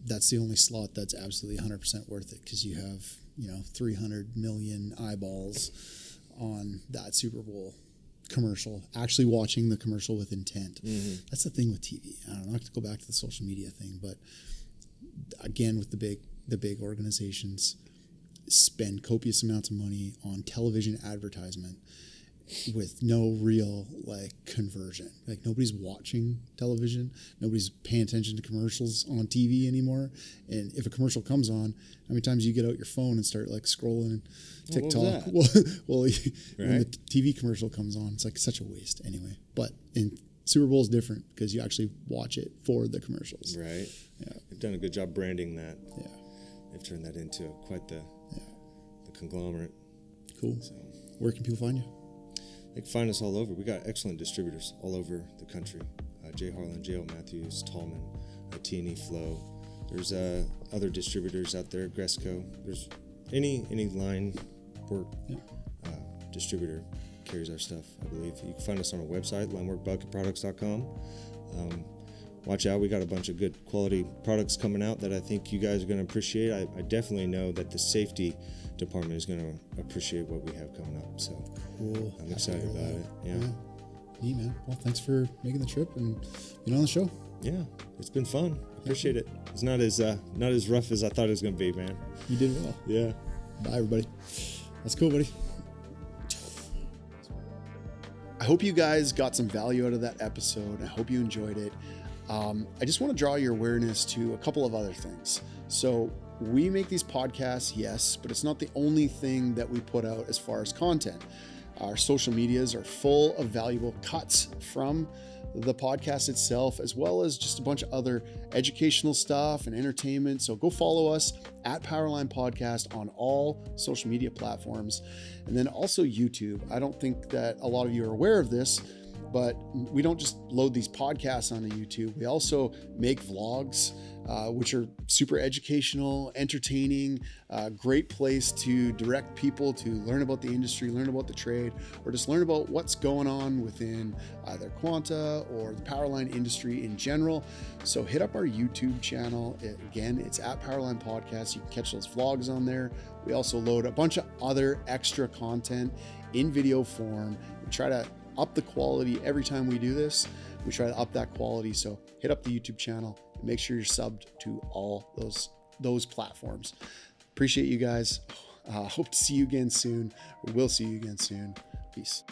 That's the only slot that's absolutely 100% worth it because you have 300 million eyeballs on that Super Bowl commercial, actually watching the commercial with intent. Mm-hmm. That's the thing with TV. I don't know, not to go back to the social media thing, but again, with the big organizations spend copious amounts of money on television advertisement with no real conversion. Nobody's watching television, nobody's paying attention to commercials on TV anymore. And if a commercial comes on, how many times you get out your phone and start scrolling TikTok? When the TV commercial comes on, it's such a waste anyway. But in Super Bowl is different because you actually watch it for the commercials.
Right.
Yeah.
They've done a good job branding that.
Yeah.
They've turned that into quite the conglomerate.
Cool.
So.
where can people find you?
They can find us all over. We got excellent distributors all over the country. J. Harlan, J.O. Matthews, Tallman, T&E Flow. There's other distributors out there, Gresco. There's any line work distributor carries our stuff, I believe. You can find us on our website, lineworkbucketproducts.com. Watch out, we got a bunch of good quality products coming out that I think you guys are going to appreciate. I definitely know that the safety department is going to appreciate what we have coming up. So
cool.
I'm excited about it. Yeah.
Neat, man. Well, thanks for making the trip and being on the show.
Yeah, it's been fun. Appreciate it. It's not as rough as I thought it was going to be, man.
You did well.
Yeah.
Bye, everybody. That's cool, buddy. I hope you guys got some value out of that episode. I hope you enjoyed it. I just want to draw your awareness to a couple of other things. So we make these podcasts, yes, but it's not the only thing that we put out as far as content. Our social medias are full of valuable cuts from the podcast itself, as well as just a bunch of other educational stuff and entertainment. So go follow us at Powerline Podcast on all social media platforms. And then also YouTube. I don't think that a lot of you are aware of this, but we don't just load these podcasts onto YouTube. We also make vlogs, which are super educational, entertaining, great place to direct people to learn about the industry, learn about the trade, or just learn about what's going on within either Quanta or the Powerline industry in general. So hit up our YouTube channel. Again, it's at Powerline Podcast. You can catch those vlogs on there. We also load a bunch of other extra content in video form. We try to up the quality every time we do this. We try to up that quality. So hit up the YouTube channel and make sure you're subbed to all those platforms. Appreciate you guys. Hope to see you again soon, or we'll see you again soon. Peace.